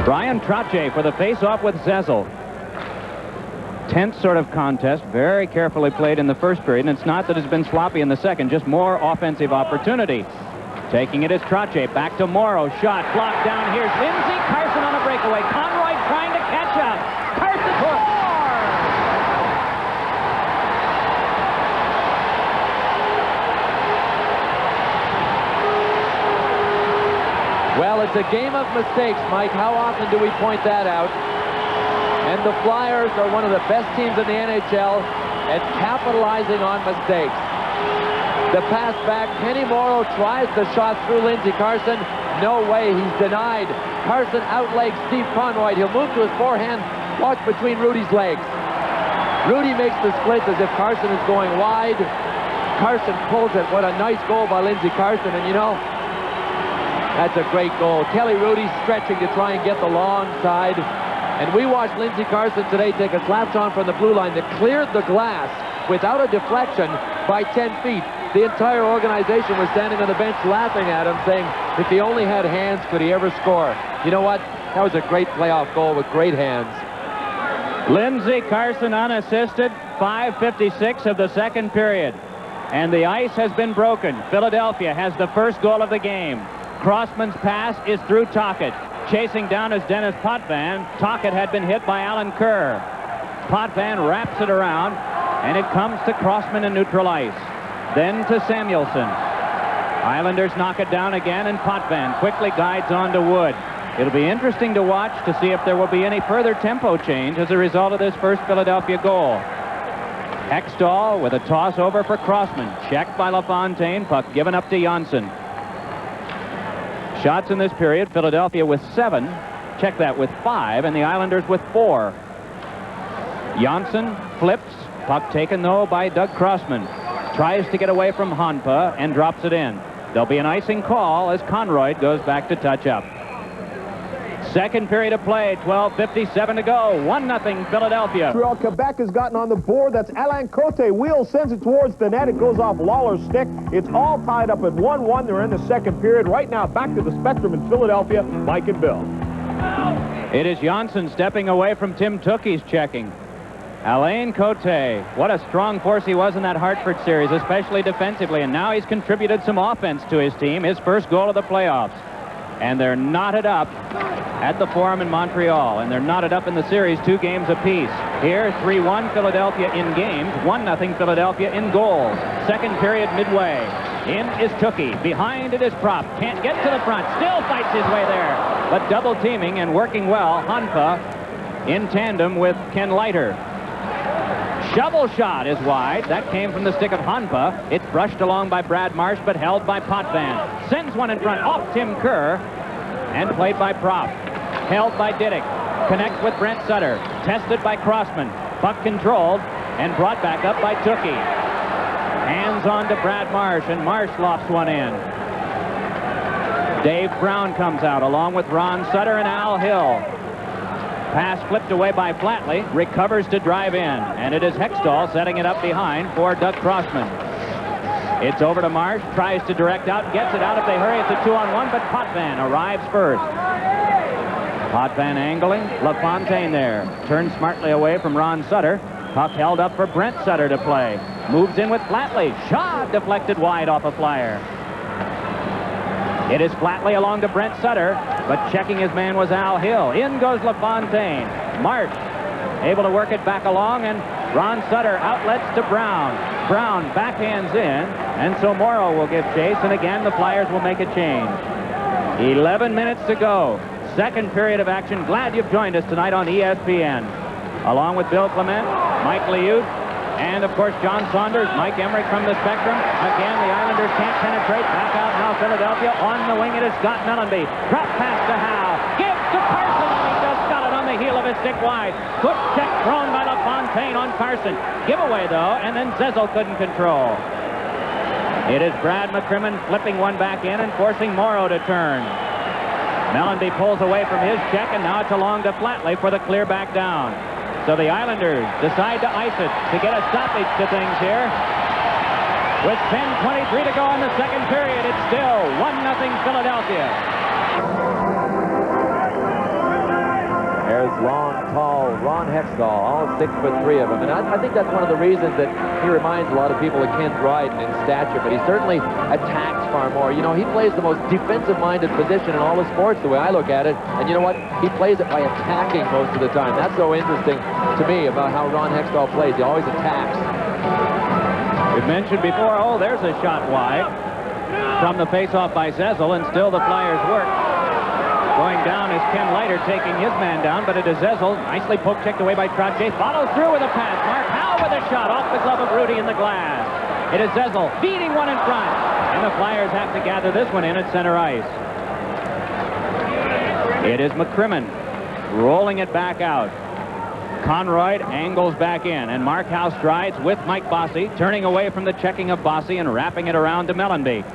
Brian Trottier for the face-off with Zezel. Tense sort of contest, very carefully played in the first period, and it's not that it's been sloppy in the second, just more offensive opportunity. Taking it is Trottier, back to Morrow, shot, blocked down. Here's Lindsay Carson on a breakaway. Conroy trying to catch up. Carson scores! Well, it's a game of mistakes, Mike. How often do we point that out? And the Flyers are one of the best teams in the NHL at capitalizing on mistakes. The pass back, Kenny Morrow tries the shot through Lindsey Carson. No way, he's denied. Carson outlegs Steve Conroy. He'll move to his forehand, walks between Rudy's legs. Rudy makes the split as if Carson is going wide. Carson pulls it. What a nice goal by Lindsey Carson, and you know, that's a great goal. Kelly Rudy stretching to try and get the long side. And we watched Lindsey Carson today take a slap shot from the blue line that cleared the glass without a deflection by 10 feet. The entire organization was standing on the bench laughing at him, saying, if he only had hands, could he ever score? You know what? That was a great playoff goal with great hands. Lindsey Carson unassisted, 5:56 of the second period. And the ice has been broken. Philadelphia has the first goal of the game. Crossman's pass is through Tocchet. Chasing down is Dennis Potvin. Tocchet had been hit by Alan Kerr. Potvin wraps it around, and it comes to Crossman in neutral ice. Then to Samuelson. Islanders knock it down again, and Potvin quickly guides on to Wood. It'll be interesting to watch to see if there will be any further tempo change as a result of this first Philadelphia goal. Hextall with a toss over for Crossman. Checked by LaFontaine. Puck given up to Janssen. Shots in this period, Philadelphia with 7. Check that, with 5, and the Islanders with 4. Janssen flips. Puck taken, though, by Doug Crossman. Tries to get away from Honpa and drops it in. There'll be an icing call as Conroy goes back to touch up. Second period of play, 12:57 to go. 1-0 Philadelphia. Montreal, Quebec has gotten on the board. That's Alain Cote. Wheel sends it towards the net. It goes off Lawler's stick. It's all tied up at 1-1. They're in the second period. Right now, back to the Spectrum in Philadelphia. Mike and Bill. It is Janssen stepping away from Tim Tookey's checking. Alain Cote, what a strong force he was in that Hartford series, especially defensively. And now he's contributed some offense to his team, his first goal of the playoffs. And they're knotted up at the Forum in Montreal, and they're knotted up in the series 2 games apiece. Here, 3-1 Philadelphia in games, 1-0 Philadelphia in goals. Second period midway. In is Tookey. Behind it is Prop. Can't get to the front. Still fights his way there. But double teaming and working well, Honpa in tandem with Ken Leiter. Shovel shot is wide. That came from the stick of Honpa. It's brushed along by Brad Marsh, but held by Potvin. Sends one in front off Tim Kerr, and played by Prop. Held by Diddick. Connects with Brent Sutter. Tested by Crossman. Puck controlled and brought back up by Tookey. Hands on to Brad Marsh, and Marsh lofts one in. Dave Brown comes out along with Ron Sutter and Al Hill. Pass flipped away by Flatley, recovers to drive in, and it is Hextall setting it up behind for Doug Crossman. It's over to Marsh, tries to direct out, gets it out if they hurry. It's a 2-on-1, but Potvin arrives first. Potvin angling, LaFontaine there. Turns smartly away from Ron Sutter. Puck held up for Brent Sutter to play. Moves in with Flatley. Shot deflected wide off a flyer. It is Flatley along to Brent Sutter, but checking his man was Al Hill. In goes LaFontaine. Marsh able to work it back along, and Ron Sutter outlets to Brown. Brown backhands in, and so Morrow will give chase, and again the Flyers will make a change. 11 minutes to go. Second period of action. Glad you've joined us tonight on ESPN. Along with Bill Clement, Mike Liut, and of course John Saunders, Mike Emerick from the Spectrum. Again, the Islanders can't penetrate. Back out now Philadelphia. On the wing it is Scott Mellenby. Drop pass to Howe. Gives to Carson, and he just got it on the heel of his stick wide. Good check thrown by LaFontaine on Carson. Giveaway though, and then Zezel couldn't control. It is Brad McCrimmon flipping one back in and forcing Morrow to turn. Mellanby pulls away from his check, and now it's along to Flatley for the clear back down. So the Islanders decide to ice it to get a stoppage to things here. With 10:23 to go in the second period, it's still 1-0 Philadelphia. There's long, tall Ron Hextall, all 6'3" of him. And I think that's one of the reasons that he reminds a lot of people of Ken Dryden in stature, but he certainly attacks far more. You know, he plays the most defensive-minded position in all the sports, the way I look at it. And you know what? He plays it by attacking most of the time. That's so interesting to me about how Ron Hextall plays. He always attacks. We mentioned before, oh, there's a shot wide from the face-off by Zezel, and still the Flyers work. Going down is Ken Leiter taking his man down, but it is Zezel. Nicely poke-checked away by Trottier. Follows through with a pass. Mark Howe with a shot off the glove of Rudy in the glass. It is Zezel beating one in front. And the Flyers have to gather this one in at center ice. It is McCrimmon rolling it back out. Conroy angles back in, and Mark Howe strides with Mike Bossy, turning away from the checking of Bossy and wrapping it around to Mellanby.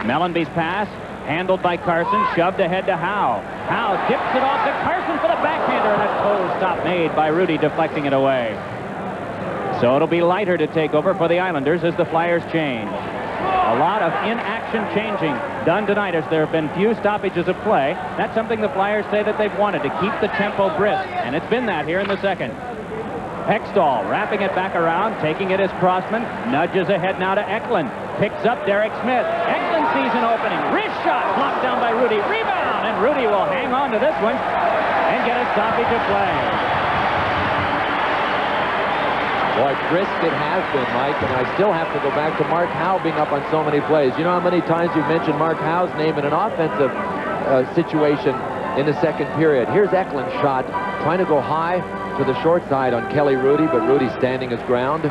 Mellanby's pass handled by Carson, shoved ahead to Howe. Howe tips it off to Carson for the backhander, and a toe stop made by Rudy, deflecting it away. So it'll be Leiter to take over for the Islanders as the Flyers change. A lot of in-action changing done tonight as there have been few stoppages of play. That's something the Flyers say that they've wanted, to keep the tempo brisk, and it's been that here in the second. Hextall wrapping it back around, taking it as Crossman, nudges ahead now to Eklund. Picks up Derek Smith. Eklund sees an opening. Wrist shot blocked down by Rudy. Rebound, and Rudy will hang on to this one and get a stoppage of play. Boy, brisk it has been, Mike, and I still have to go back to Mark Howe being up on so many plays. You know how many times you've mentioned Mark Howe's name in an offensive situation in the second period. Here's Eklund's shot, trying to go high to the short side on Kelly Rudy, but Rudy standing his ground.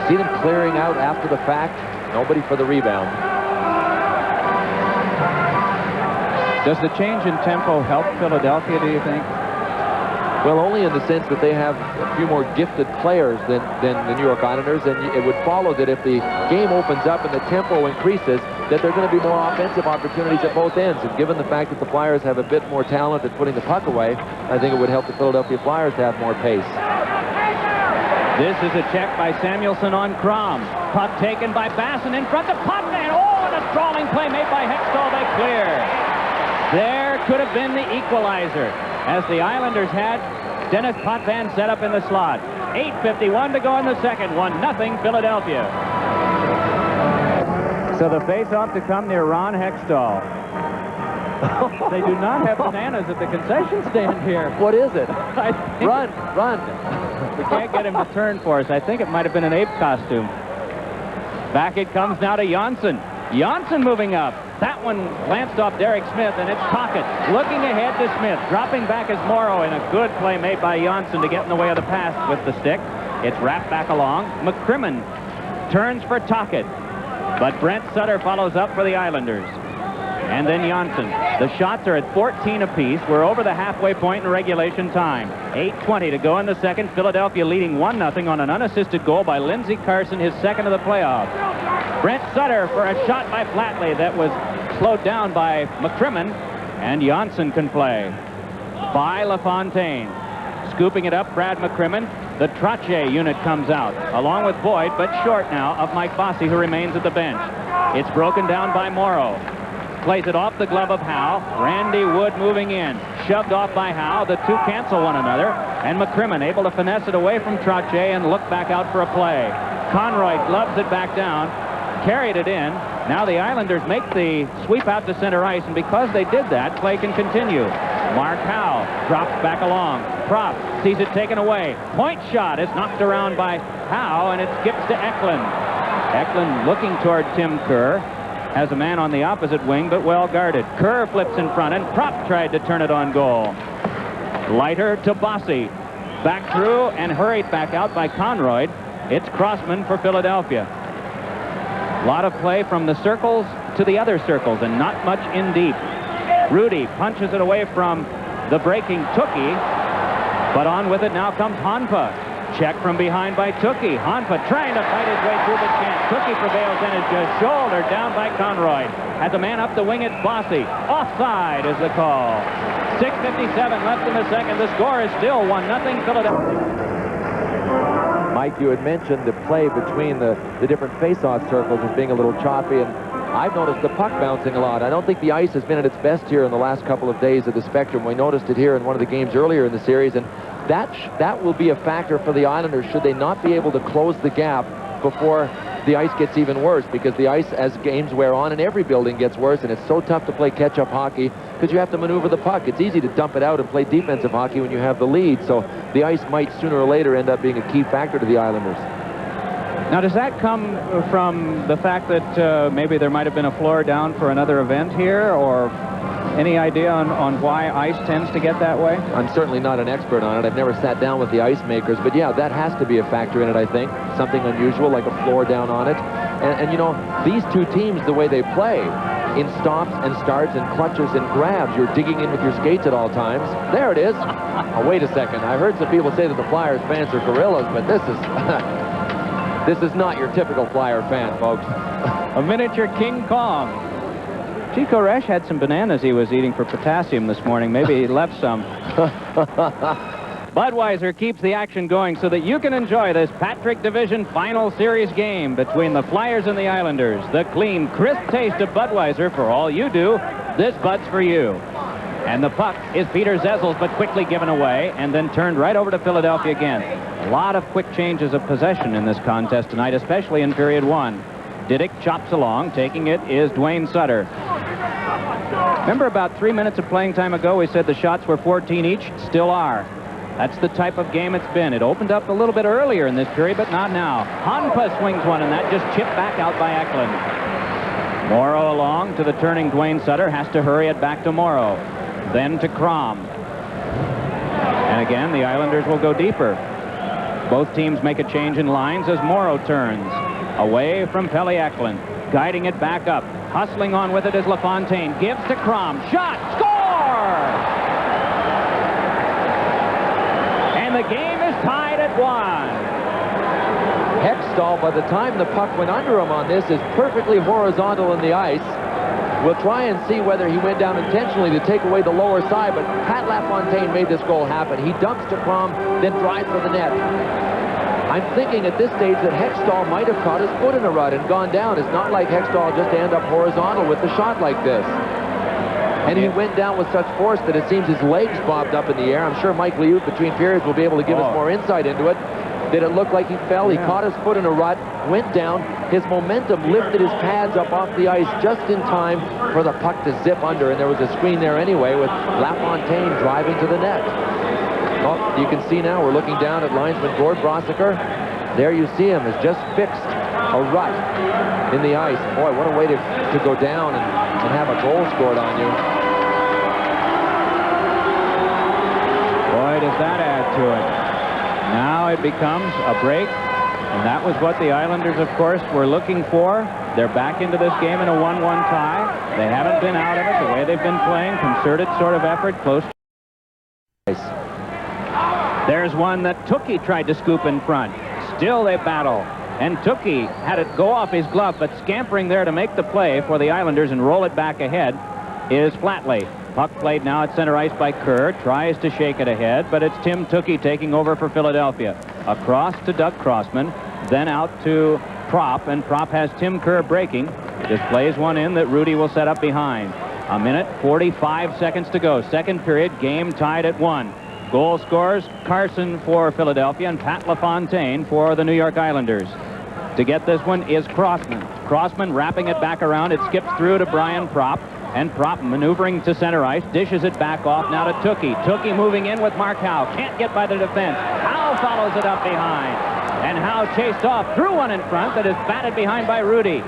See them clearing out after the fact. Nobody for the rebound. Does the change in tempo help Philadelphia, do you think? Well, only in the sense that they have a few more gifted players than the New York Islanders, and it would follow that if the game opens up and the tempo increases, that there are going to be more offensive opportunities at both ends. And given the fact that the Flyers have a bit more talent at putting the puck away, I think it would help the Philadelphia Flyers to have more pace. This is a check by Samuelson on Crom. Puck taken by Basson in front of Potvin. Oh, and a sprawling play made by Hextall. They clear. There could have been the equalizer, as the Islanders had Dennis Potvin set up in the slot. 8:51 to go in the second. 1-0 Philadelphia. So the face-off to come near Ron Hextall. They do not have bananas at the concession stand here. What is it? Run. We can't get him to turn for us. I think it might have been an ape costume. Back it comes now to Janssen. Janssen moving up. That one glanced off Derek Smith, and it's Tocchet looking ahead to Smith. Dropping back is Morrow, and a good play made by Janssen to get in the way of the pass with the stick. It's wrapped back along. McCrimmon turns for Tocchet, but Brent Sutter follows up for the Islanders. And then Janssen. The shots are at 14 apiece. We're over the halfway point in regulation time. 8:20 to go in the second. Philadelphia leading 1-0 on an unassisted goal by Lindsey Carson, his second of the playoffs. Brent Sutter for a shot by Flatley that was slowed down by McCrimmon, and Janssen can play. By LaFontaine. Scooping it up, Brad McCrimmon. The Trottier unit comes out, along with Boyd, but short now of Mike Bossy, who remains at the bench. It's broken down by Morrow. Plays it off the glove of Howe. Randy Wood moving in. Shoved off by Howe. The two cancel one another. And McCrimmon able to finesse it away from Trottier and look back out for a play. Conroy gloves it back down. Carried it in. Now the Islanders make the sweep out to center ice, and because they did that, play can continue. Mark Howe drops back along. Prop sees it taken away. Point shot is knocked around by Howe, and it skips to Eklund. Eklund looking toward Tim Kerr. Has a man on the opposite wing, but well guarded. Kerr flips in front, and Prop tried to turn it on goal. Leiter to Bossy. Back through and hurried back out by Conroy. It's Crossman for Philadelphia. A lot of play from the circles to the other circles, and not much in deep. Rudy punches it away from the breaking Tookie, but on with it now comes Hanpa. Check from behind by Tookie. Hanfa trying to fight his way through, but can't. Tookie prevails and is just shouldered down by Conroy. Has a man up the wing, it's Bossy. Offside is the call. 6:57 left in the second. The score is still 1-0 Philadelphia. Mike, you had mentioned the play between the different face-off circles as being a little choppy, and I've noticed the puck bouncing a lot. I don't think the ice has been at its best here in the last couple of days of the Spectrum. We noticed it here in one of the games earlier in the series, and that will be a factor for the Islanders should they not be able to close the gap before the ice gets even worse, because the ice, as games wear on, in every building gets worse, and it's so tough to play catch-up hockey because you have to maneuver the puck. It's easy to dump it out and play defensive hockey when you have the lead, so the ice might sooner or later end up being a key factor to the Islanders. Now, does that come from the fact that maybe there might have been a floor down for another event here, or any idea on why ice tends to get that way? I'm certainly not an expert on it. I've never sat down with the ice makers, but yeah, that has to be a factor in it, I think. Something unusual, like a floor down on it. And you know, these two teams, the way they play, in stops and starts and clutches and grabs, you're digging in with your skates at all times. There it is. Oh, wait a second. I heard some people say that the Flyers fans are gorillas, but this is... this is not your typical Flyer fan, folks. A miniature King Kong. Gee, Koresh had some bananas he was eating for potassium this morning. Maybe he left some. Budweiser keeps the action going so that you can enjoy this Patrick Division Final Series game between the Flyers and the Islanders. The clean, crisp taste of Budweiser for all you do. This Bud's for you. And the puck is Peter Zezel's, but quickly given away and then turned right over to Philadelphia again. A lot of quick changes of possession in this contest tonight, especially in period one. Diddick chops along. Taking it is Dwayne Sutter. Remember about 3 minutes of playing time ago, we said the shots were 14 each? Still are. That's the type of game it's been. It opened up a little bit earlier in this period, but not now. Hanfa swings one, and that just chipped back out by Eklund. Morrow along to the turning Dwayne Sutter. Has to hurry it back to Morrow. Then to Crom. And again, the Islanders will go deeper. Both teams make a change in lines as Morrow turns. Away from Pelle Eklund. Guiding it back up. Hustling on with it is LaFontaine. Gives to Crom. Shot! Score! And the game is tied at 1. Hextall, by the time the puck went under him on this, is perfectly horizontal in the ice. We'll try and see whether he went down intentionally to take away the lower side, but Pat LaFontaine made this goal happen. He dumps to Crom, then drives for the net. I'm thinking at this stage that Hextall might have caught his foot in a rut and gone down. It's not like Hextall just to end up horizontal with the shot like this. And he went down with such force that it seems his legs bobbed up in the air. I'm sure Mike Liut between periods will be able to give us more insight into it. Did it look like he fell? He caught his foot in a rut, went down. His momentum lifted his pads up off the ice just in time for the puck to zip under, and there was a screen there anyway with LaFontaine driving to the net. Oh, you can see now, we're looking down at linesman Gord Brossiker. There you see him, has just fixed a rut in the ice. Boy, what a way to go down and have a goal scored on you. Boy, does that add to it. Now it becomes a break, and that was what the Islanders, of course, were looking for. They're back into this game in a 1-1 tie. They haven't been out of it the way they've been playing. Concerted sort of effort, close. There's one that Tookie tried to scoop in front. Still they battle. And Tookie had it go off his glove, but scampering there to make the play for the Islanders and roll it back ahead is Flatley. Puck played now at center ice by Kerr. Tries to shake it ahead, but it's Tim Tookie taking over for Philadelphia. Across to Doug Crossman, then out to Prop, and Prop has Tim Kerr breaking. Just plays one in that Rudy will set up behind. A minute, 45 seconds to go. Second period, game tied at 1. Goal scorers, Carson for Philadelphia and Pat LaFontaine for the New York Islanders. To get this one is Crossman. Crossman wrapping it back around. It skips through to Brian Prop. And Prop maneuvering to center ice, dishes it back off now to Tookie. Tookie moving in with Mark Howe. Can't get by the defense. Howe follows it up behind. And Howe chased off, threw one in front that is batted behind by Rudy.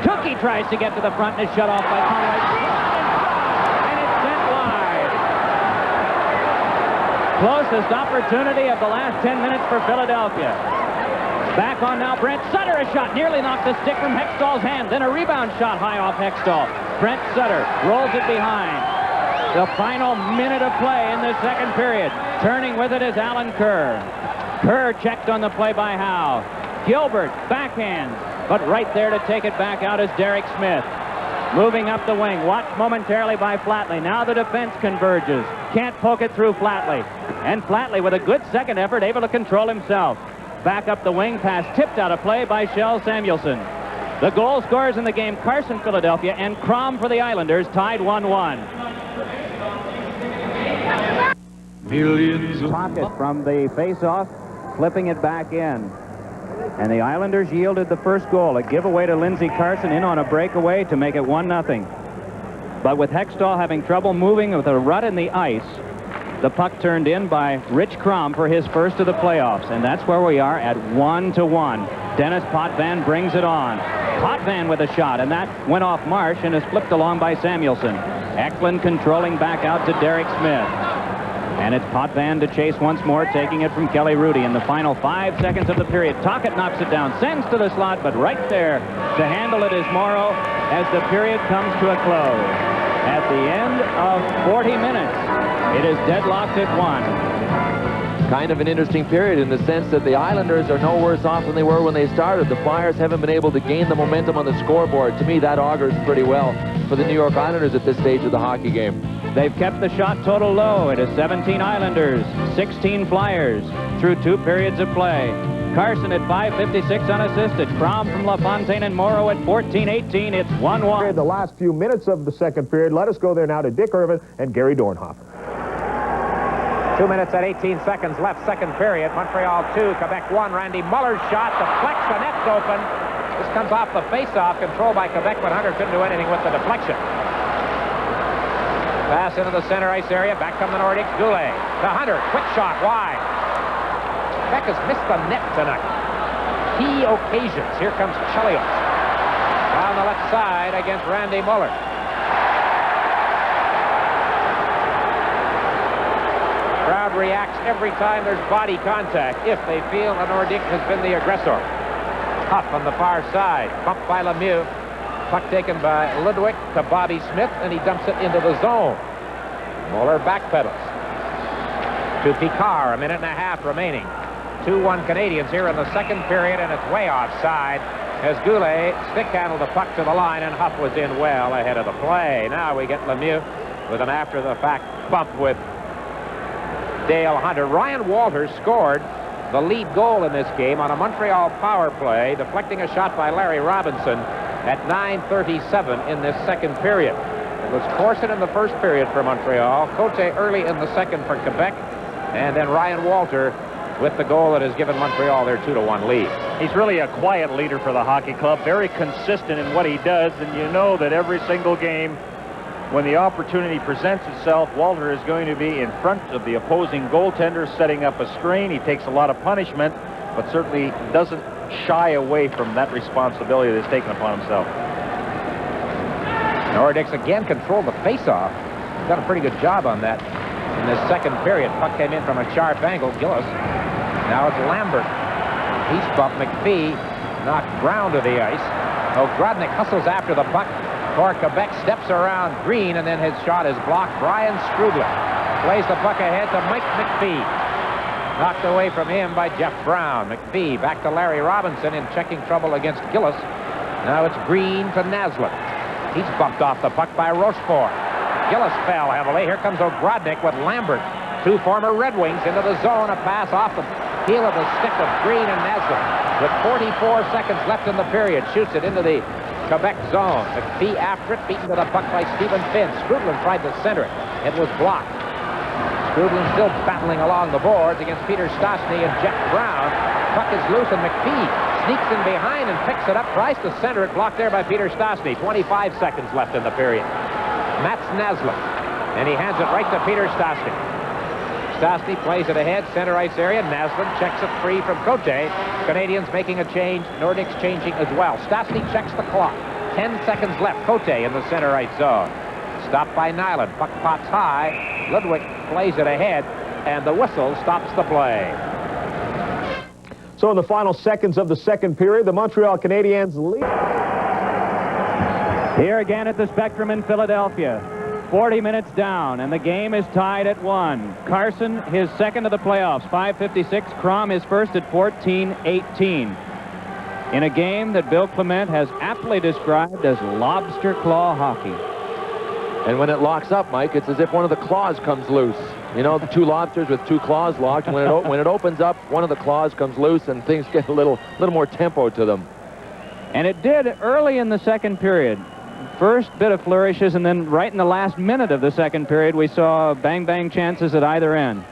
Tookie tries to get to the front and is shut off by Conway. And it's sent wide. Closest opportunity of the last 10 minutes for Philadelphia. Back on now, Brent Sutter, a shot nearly knocked the stick from Hextall's hand. Then a rebound shot high off Hextall. Brent Sutter rolls it behind. The final minute of play in the second period. Turning with it is Alan Kerr. Kerr checked on the play by Howe. Gilbert backhands, but right there to take it back out is Derek Smith. Moving up the wing, watched momentarily by Flatley. Now the defense converges. Can't poke it through Flatley. And Flatley with a good second effort, able to control himself. Back up the wing, pass tipped out of play by Shell Samuelson. The goal scorers in the game, Carson, Philadelphia, and Crom for the Islanders, tied 1-1. Pocket from the face-off, flipping it back in. And the Islanders yielded the first goal, a giveaway to Lindsey Carson in on a breakaway to make it 1-0. But with Hextall having trouble moving with a rut in the ice, the puck turned in by Rich Crom for his first of the playoffs, and that's where we are at 1-1. Dennis Potvin brings it on. Potvin with a shot, and that went off Marsh and is flipped along by Samuelson. Eklund controlling back out to Derek Smith. And it's Potvin to chase once more, taking it from Kelly Rudy in the final 5 seconds of the period. Tocchet knocks it down, sends to the slot, but right there to handle it is Morrow as the period comes to a close. At the end of 40 minutes, it is deadlocked at 1. Kind of an interesting period in the sense that the Islanders are no worse off than they were when they started. The Flyers haven't been able to gain the momentum on the scoreboard. To me, that augurs pretty well for the New York Islanders at this stage of the hockey game. They've kept the shot total low. It is 17 Islanders, 16 Flyers through 2 periods of play. Carson at 5:56 unassisted. Crom from LaFontaine and Morrow at 14:18. It's 1-1. The last few minutes of the second period. Let us go there now to Dick Irvin and Gary Dornhoff. 2 minutes and 18 seconds left, second period. Montreal 2, Quebec 1. Randy Muller's shot deflects, the net's open. This comes off the face-off, controlled by Quebec, but Hunter couldn't do anything with the deflection. Pass into the center ice area, back come the Nordics. Goulet to Hunter, quick shot, wide. Quebec has missed the net tonight. Key occasions. Here comes Chelios. Down the left side against Randy Muller. Crowd reacts every time there's body contact if they feel the Nordic has been the aggressor. Huff on the far side, bumped by Lemieux. Puck taken by Ludwig to Bobby Smith, and he dumps it into the zone. Muller backpedals to Picard, a minute and a half remaining. 2-1 Canadians here in the second period, and it's way offside as Goulet stick handled the puck to the line, and Huff was in well ahead of the play. Now we get Lemieux with an after-the-fact bump with Dale Hunter. Ryan Walters scored the lead goal in this game on a Montreal power play, deflecting a shot by Larry Robinson at 9:37 in this second period. It was Corson in the first period for Montreal, Cote early in the second for Quebec, and then Ryan Walter with the goal that has given Montreal their 2-1 lead. He's really a quiet leader for the hockey club, very consistent in what he does, and you know that every single game, when the opportunity presents itself, Walter is going to be in front of the opposing goaltender, setting up a screen. He takes a lot of punishment, but certainly doesn't shy away from that responsibility that's taken upon himself. Nordics again controlled the face-off. Done a pretty good job on that in this second period. Puck came in from a sharp angle. Gillis. Now it's Lambert. He's bumped. McPhee knocked Brown to the ice. Ogrodnik hustles after the puck for Quebec, steps around Green, and then his shot is blocked. Brian Strudler plays the puck ahead to Mike McPhee. Knocked away from him by Jeff Brown. McPhee back to Larry Robinson in checking trouble against Gillis. Now it's Green to Naslund. He's bumped off the puck by Rochefort. Gillis fell heavily. Here comes Ogrodnik with Lambert. 2 former Red Wings into the zone. A pass off the heel of the stick of Green and Naslund. With 44 seconds left in the period, shoots it into the Quebec zone. McPhee after it, beaten to the puck by Stephen Finn. Strudlin tried to center it. It was blocked. Strudlin still battling along the boards against Peter Stastny and Jeff Brown. Puck is loose, and McPhee sneaks in behind and picks it up, tries to center it, blocked there by Peter Stastny. 25 seconds left in the period. Mats Naslund, and he hands it right to Peter Stastny. Stastny plays it ahead, center ice area. Naslund checks it free from Cote. Canadians making a change, Nordics changing as well. Stastny checks the clock. 10 seconds left. Cote in the center ice zone. Stopped by Nyland. Puck pops high. Ludwig plays it ahead, and the whistle stops the play. So in the final seconds of the second period, the Montreal Canadiens lead. Here again at the Spectrum in Philadelphia. 40 minutes down, and the game is tied at 1. Carson, his second of the playoffs, 5:56. Crom, his first at 14:18. In a game that Bill Clement has aptly described as lobster claw hockey. And when it locks up, Mike, it's as if one of the claws comes loose. You know, the two lobsters with two claws locked. When it opens up, one of the claws comes loose, and things get a little more tempo to them. And it did early in the second period. First bit of flourishes, and then right in the last minute of the second period, we saw bang-bang chances at either end.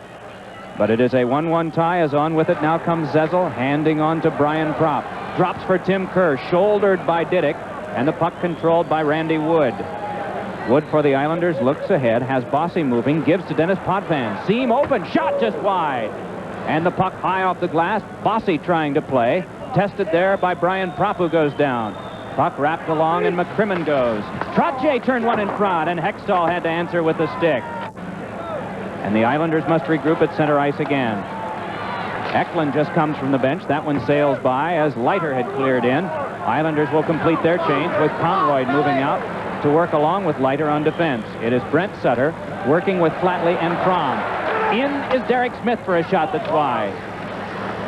But it is a 1-1 tie, as on with it now comes Zezel, handing on to Brian Propp. Drops for Tim Kerr, shouldered by Diddick, and the puck controlled by Randy Wood. Wood for the Islanders looks ahead, has Bossy moving, gives to Dennis Potvin. Seam open, shot just wide. And the puck high off the glass, Bossy trying to play. Tested there by Brian Propp, who goes down. Puck wrapped along, and McCrimmon goes. Trottier turned one in front, and Hextall had to answer with the stick. And the Islanders must regroup at center ice again. Eklund just comes from the bench. That one sails by as Leiter had cleared in. Islanders will complete their change with Conroy moving out to work along with Leiter on defense. It is Brent Sutter working with Flatley and Crom. In is Derek Smith for a shot that's wide.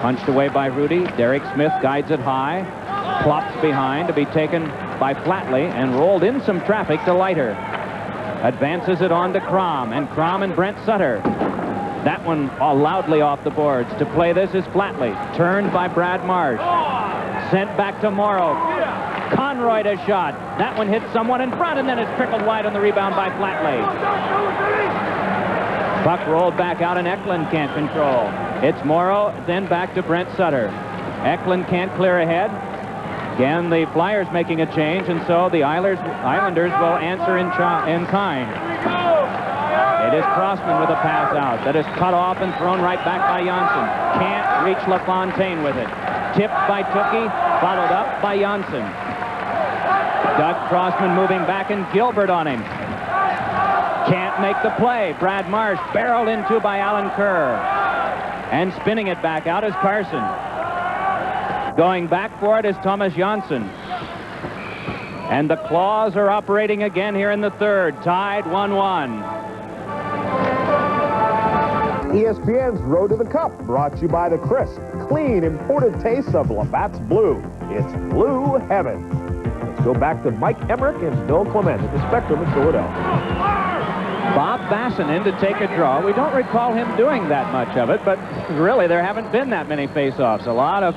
Punched away by Rudy. Derek Smith guides it high. Plops behind to be taken by Flatley and rolled in some traffic to Leiter. Advances it on to Crom, and Crom and Brent Sutter. That one loudly off the boards. To play this is Flatley. Turned by Brad Marsh. Sent back to Morrow. Conroy to shot. That one hits someone in front, and then it's trickled wide on the rebound by Flatley. Puck rolled back out, and Eklund can't control. It's Morrow, then back to Brent Sutter. Eklund can't clear ahead. Again, the Flyers making a change, and so the Islanders will answer in kind. It is Crossman with a pass out. That is cut off and thrown right back by Janssen. Can't reach LaFontaine with it. Tipped by Tookie, followed up by Janssen. Doug Crossman moving back, and Gilbert on him. Can't make the play. Brad Marsh barreled into by Alan Kerr. And spinning it back out is Carson. Going back for it is Thomas Janssen. And the Claws are operating again here in the third, tied 1-1. ESPN's Road to the Cup, brought to you by the crisp, clean, imported taste of Labatt's Blue. It's blue heaven. Let's go back to Mike Emerick and Bill Clement at the Spectrum in Philadelphia. Bob Basson in to take a draw. We don't recall him doing that much of it, but really there haven't been that many face-offs. A lot of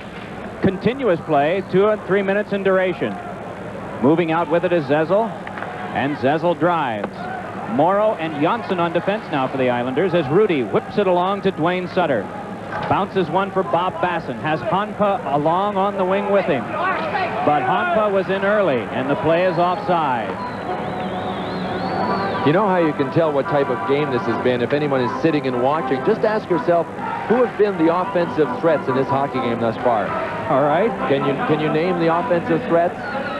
continuous play, 2 and 3 minutes in duration. Moving out with it is Zezel, and Zezel drives. Morrow and Janssen on defense now for the Islanders as Rudy whips it along to Dwayne Sutter. Bounces one for Bob Basson. Has Honpa along on the wing with him. But Honpa was in early, and the play is offside. You know how you can tell what type of game this has been if anyone is sitting and watching? Just ask yourself, who have been the offensive threats in this hockey game thus far? All right. Can you name the offensive threats?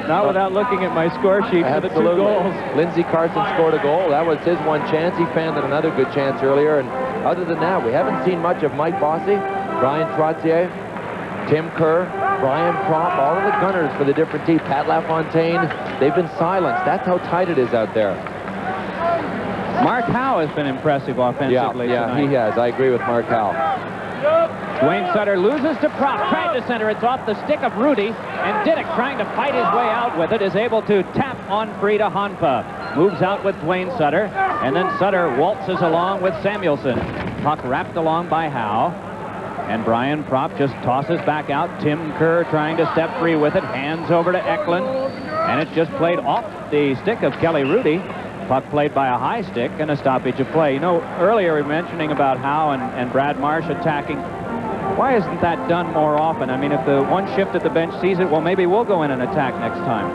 Not without looking at my score sheet for the 2 goals. Lindsey Carson scored a goal. That was his one chance. He fanned another good chance earlier. And other than that, we haven't seen much of Mike Bossy, Brian Trottier, Tim Kerr, Brian Propp, all of the gunners for the different teams. Pat LaFontaine, they've been silenced. That's how tight it is out there. Mark Howe has been impressive offensively Yeah, tonight. he has. I agree with Mark Howe. Dwayne Sutter loses to Propp, trying to center. It's off the stick of Rudy, and Diddick, trying to fight his way out with it, is able to tap on free to Honpa. Moves out with Dwayne Sutter, and then Sutter waltzes along with Samuelson. Puck wrapped along by Howe, and Brian Propp just tosses back out. Tim Kerr trying to step free with it, hands over to Eklund, and it's just played off the stick of Kelly Rudy. Puck played by a high stick and a stoppage of play. You know, earlier we were mentioning about Howe and Brad Marsh attacking. Why isn't that done more often? I mean, if the one shift at the bench sees it, well, maybe we'll go in and attack next time.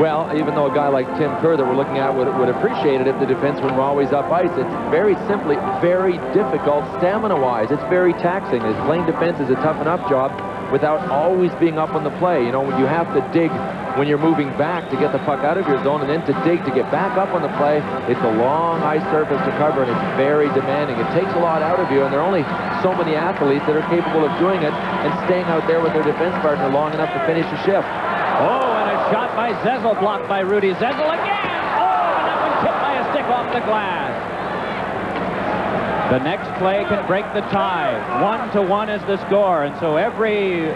Well, even though a guy like Tim Kerr that we're looking at would appreciate it if the defensemen were always up ice, it's very simply very difficult stamina-wise. It's very taxing. As playing defense is a tough enough job without always being up on the play. You know, when you have to dig when you're moving back to get the puck out of your zone and then to dig to get back up on the play, it's a long ice surface to cover, and it's very demanding. It takes a lot out of you, and there are only so many athletes that are capable of doing it and staying out there with their defense partner long enough to finish a shift. Oh, and a shot by Zezel blocked by Rudy. Zezel again! Oh, and that one tipped by a stick off the glass. The next play can break the tie. 1-1 is the score, and so every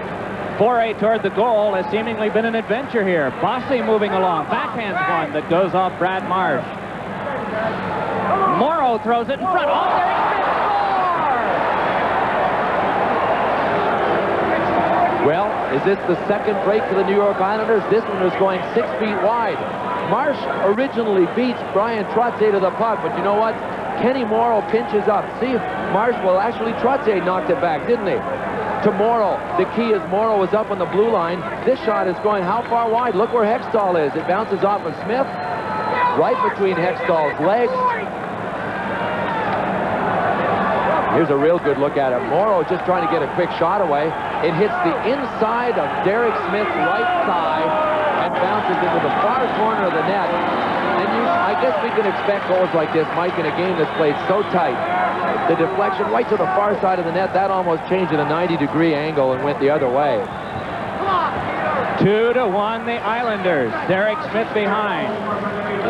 foray toward the goal has seemingly been an adventure here. Bossy moving along. Backhands one that goes off Brad Marsh. Morrow throws it in front. Oh, there he scores! Well, is this the second break for the New York Islanders? This one was going 6 feet wide. Marsh originally beats Brian Trottier to the puck, but you know what? Kenny Morrow pinches up. See if Marsh, well, actually Trottier knocked it back, didn't he? To Morrow. The key is Morrow was up on the blue line. This shot is going how far wide? Look where Hextall is. It bounces off of Smith, right between Hextall's legs. Here's a real good look at it. Morrow just trying to get a quick shot away. It hits the inside of Derek Smith's right thigh and bounces into the far corner of the net. And I guess we can expect goals like this, Mike, in a game that's played so tight. The deflection right to the far side of the net, that almost changed at a 90-degree angle and went the other way. 2-1 the Islanders. Derek Smith behind.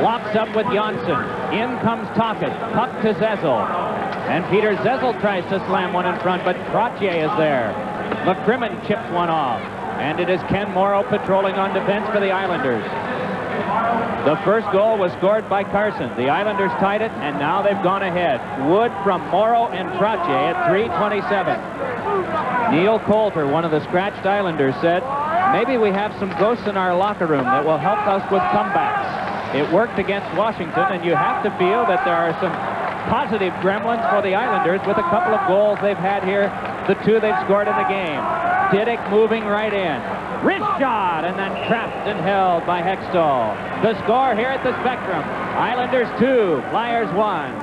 Locks up with Janssen. In comes Tocchet. Puck to Zezel. And Peter Zezel tries to slam one in front, but Trottier is there. McCrimmon chips one off. And it is Ken Morrow patrolling on defense for the Islanders. The first goal was scored by Carson. The Islanders tied it, and now they've gone ahead. Wood from Morrow and Trottier at 3:27. Neil Coulter, one of the scratched Islanders, said, maybe we have some ghosts in our locker room that will help us with comebacks. It worked against Washington, and you have to feel that there are some positive gremlins for the Islanders with a couple of goals they've had here, the two they've scored in the game. Diddick moving right in. Wrist shot, and then trapped and held by Hextall. The score here at the Spectrum. Islanders 2, Flyers 1.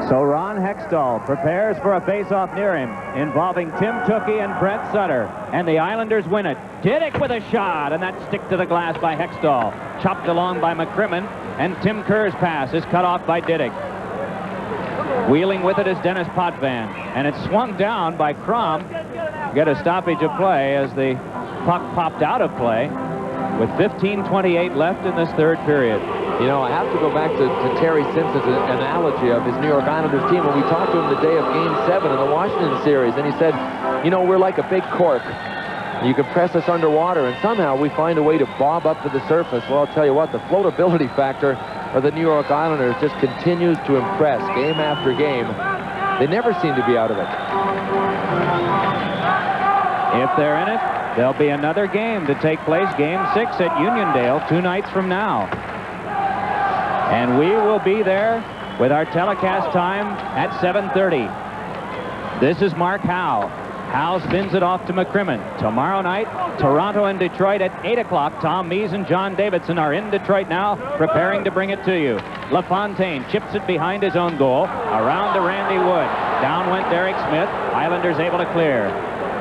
So Ron Hextall prepares for a face-off near him involving Tim Tookie and Brett Sutter. And the Islanders win it. Diddick with a shot, and that stick to the glass by Hextall. Chopped along by McCrimmon, and Tim Kerr's pass is cut off by Diddick. Wheeling with it is Dennis Potvin, and it's swung down by Crom. Get a stoppage of play as the puck popped out of play with 15:28 left in this third period. You know, I have to go back to Terry Simpson's analogy of his New York Islanders team when we talked to him the day of Game 7 of the Washington series, and he said, you know, we're like a big cork. You can press us underwater, and somehow we find a way to bob up to the surface. Well, I'll tell you what, the floatability factor of the New York Islanders just continues to impress game after game. They never seem to be out of it. If they're in it, there'll be another game to take place, Game 6 at Uniondale, 2 nights from now. And we will be there with our telecast time at 7:30. This is Mark Howe. Howe spins it off to McCrimmon. Tomorrow night, Toronto and Detroit at 8 o'clock. Tom Mees and John Davidson are in Detroit now, preparing to bring it to you. LaFontaine chips it behind his own goal, around to Randy Wood. Down went Derek Smith. Islanders able to clear.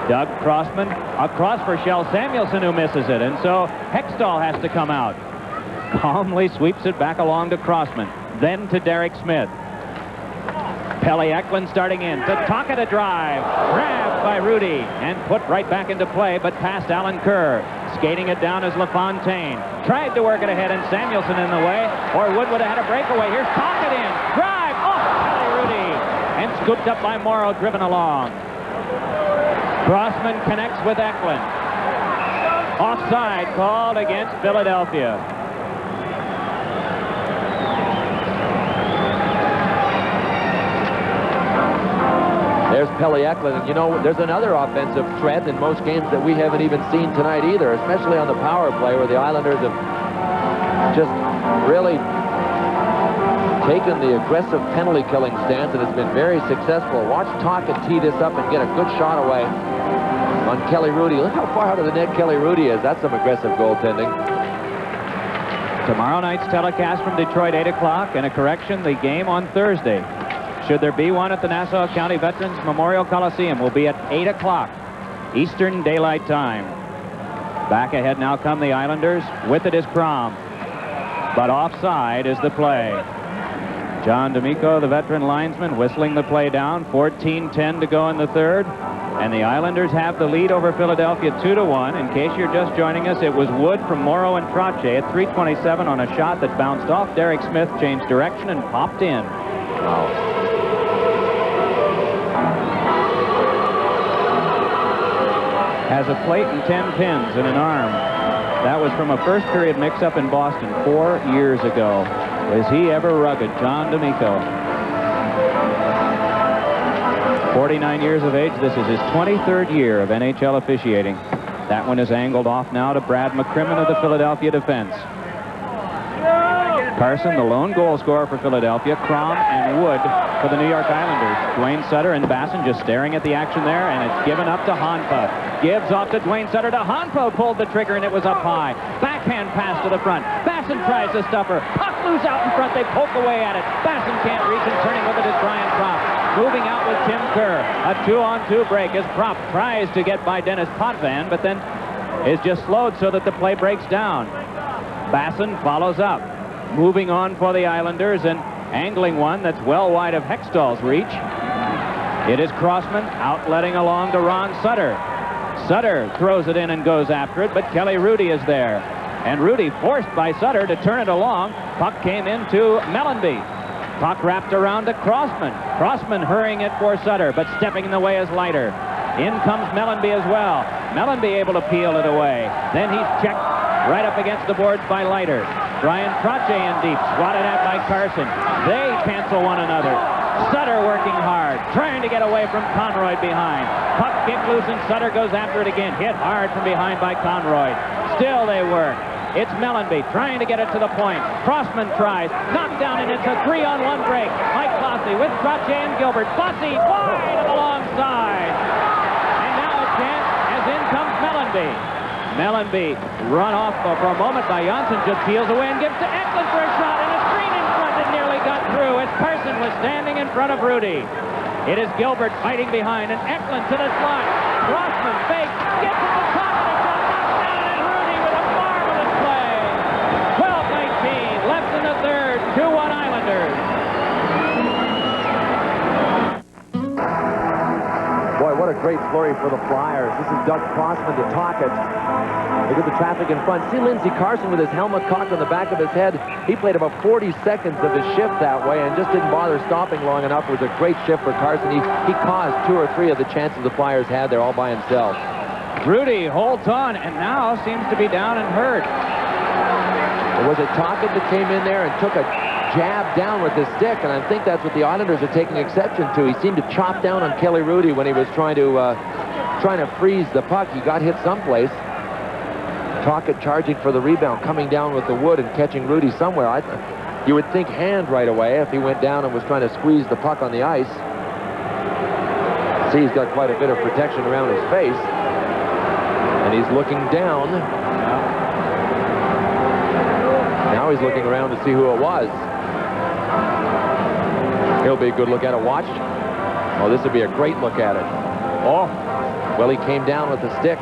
Doug Crossman across for Shell Samuelson, who misses it, and so Hextall has to come out. Calmly sweeps it back along to Crossman, then to Derek Smith. Pelle Eklund starting in to Tocchet a drive, grabbed by Rudy and put right back into play, but past Alan Kerr. Skating it down is LaFontaine. Tried to work it ahead, and Samuelson in the way, or Wood would have had a breakaway. Here's Tocchet in, drive off Pelle Rudy, and scooped up by Morrow, driven along. Crossman connects with Eklund. Offside called against Philadelphia. There's Pelle Eklund, and you know, there's another offensive threat in most games that we haven't even seen tonight either, especially on the power play where the Islanders have just really taken the aggressive penalty killing stance, and it's been very successful. Watch Tocchet tee this up and get a good shot away on Kelly Rudy. Look how far out of the net Kelly Rudy is. That's some aggressive goaltending. Tomorrow night's telecast from Detroit, 8 o'clock, and a correction, the game on Thursday, should there be one at the Nassau County Veterans Memorial Coliseum, will be at 8 o'clock Eastern Daylight Time. Back ahead now come the Islanders. With it is Crom, but offside is the play. John D'Amico, the veteran linesman, whistling the play down. 14-10 to go in the third. And the Islanders have the lead over Philadelphia 2-1. In case you're just joining us, it was Wood from Morrow and Trache at 3:27 on a shot that bounced off. Derek Smith changed direction and popped in. Wow. Has a plate and 10 pins in an arm. That was from a first period mix-up in Boston 4 years ago. Was he ever rugged, John D'Amico? 49 years of age. This is his 23rd year of NHL officiating. That one is angled off now to Brad McCrimmon of the Philadelphia defense. Carson, the lone goal scorer for Philadelphia. Crom and Wood for the New York Islanders. Dwayne Sutter and Basson just staring at the action there, and it's given up to Honpa. Gives off to Dwayne Sutter to Honpa, pulled the trigger, and it was up high. Backhand pass to the front. Basson tries to stuff her. Puck loose out in front. They poke away at it. Basson can't reach, and turning with it is Brian Propp. Moving out with Tim Kerr. A 2-on-2 break as Propp tries to get by Dennis Potvin, but then is just slowed so that the play breaks down. Basson follows up. Moving on for the Islanders and angling one that's well wide of Hextall's reach. It is Crossman outletting along to Ron Sutter. Sutter throws it in and goes after it, but Kelly Rudy is there. And Rudy forced by Sutter to turn it along. Puck came into Mellenby. Puck wrapped around to Crossman. Crossman hurrying it for Sutter, but stepping in the way is Leiter. In comes Mellenby as well. Mellenby able to peel it away. Then he's checked right up against the boards by Leiter. Brian Trache in deep, swatted at by Carson. They cancel one another. Sutter working hard, trying to get away from Conroy behind. Puck kicked loose and Sutter goes after it again. Hit hard from behind by Conroy. Still they work. It's Mellenby trying to get it to the point. Crossman tries, knocked down, and it's a 3-on-1 break. Mike Bossy with Trache and Gilbert. Bossy wide to the long side. And now a chance as in comes Mellenby. Mellenby run off for a moment by Janssen, just peels away and gives to Eklund for a shot, and a screen in front that nearly got through as Carson was standing in front of Rudy. It is Gilbert fighting behind, and Eklund to the slot. Crossman fakes, gets to the top of the shot, knocks down, and Rudy with a marvelous play. 12:19 left in the third, 2-1 Islanders. Boy, what a great flurry for the Flyers. This is Doug Crossman to Tocchet. Look at the traffic in front. See Lindsey Carson with his helmet cocked on the back of his head. He played about 40 seconds of his shift that way and just didn't bother stopping long enough. It was a great shift for Carson. He caused 2 or 3 of the chances the Flyers had there all by himself. Rudy holds on and now seems to be down and hurt. Or was it Tocchet that came in there and took a jab down with his stick? And I think that's what the Islanders are taking exception to. He seemed to chop down on Kelly Rudy when he was trying to freeze the puck. He got hit someplace. Tocchet charging for the rebound, coming down with the wood and catching Rudy somewhere. You would think hand right away if he went down and was trying to squeeze the puck on the ice. See, he's got quite a bit of protection around his face. And he's looking down. Now he's looking around to see who it was. He'll be a good look at it. Watch. Oh, this would be a great look at it. Oh, well, he came down with the stick.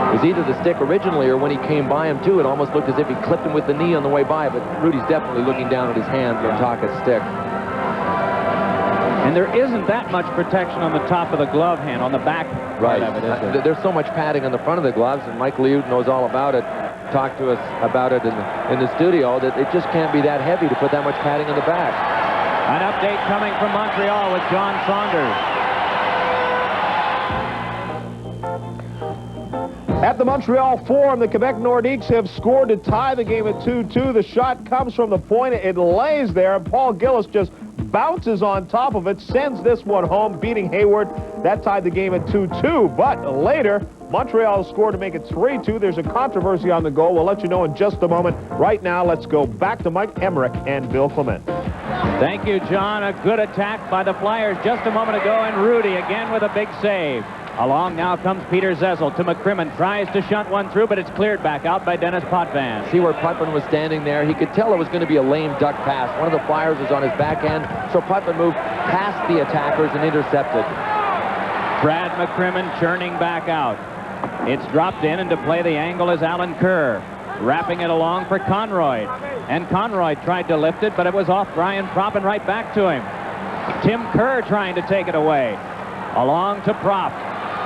It was either the stick originally or when he came by him, too. It almost looked as if he clipped him with the knee on the way by, but Rudy's definitely looking down at his hand from Tocchet's stick. And there isn't that much protection on the top of the glove hand, on the back part of it, is there? There's so much padding on the front of the gloves, and Mike Liut knows all about it. Talked to us about it in the studio, that it just can't be that heavy to put that much padding on the back. An update coming from Montreal with John Saunders. At the Montreal Forum, the Quebec Nordiques have scored to tie the game at 2-2. The shot comes from the point. It lays there, and Paul Gillis just bounces on top of it, sends this one home, beating Hayward. That tied the game at 2-2. But later, Montreal scored to make it 3-2. There's a controversy on the goal. We'll let you know in just a moment. Right now, let's go back to Mike Emerick and Bill Clement. Thank you, John. A good attack by the Flyers just a moment ago, and Rudy again with a big save. Along now comes Peter Zezel to McCrimmon. Tries to shunt one through, but it's cleared back out by Dennis Potvin. See where Potvin was standing there? He could tell it was going to be a lame duck pass. One of the Flyers was on his backhand, so Potvin moved past the attackers and intercepted. Brad McCrimmon churning back out. It's dropped in, and to play the angle is Alan Kerr. Wrapping it along for Conroy. and Conroy tried to lift it, but it was off Brian Propp and right back to him. Tim Kerr trying to take it away. Along to Propp.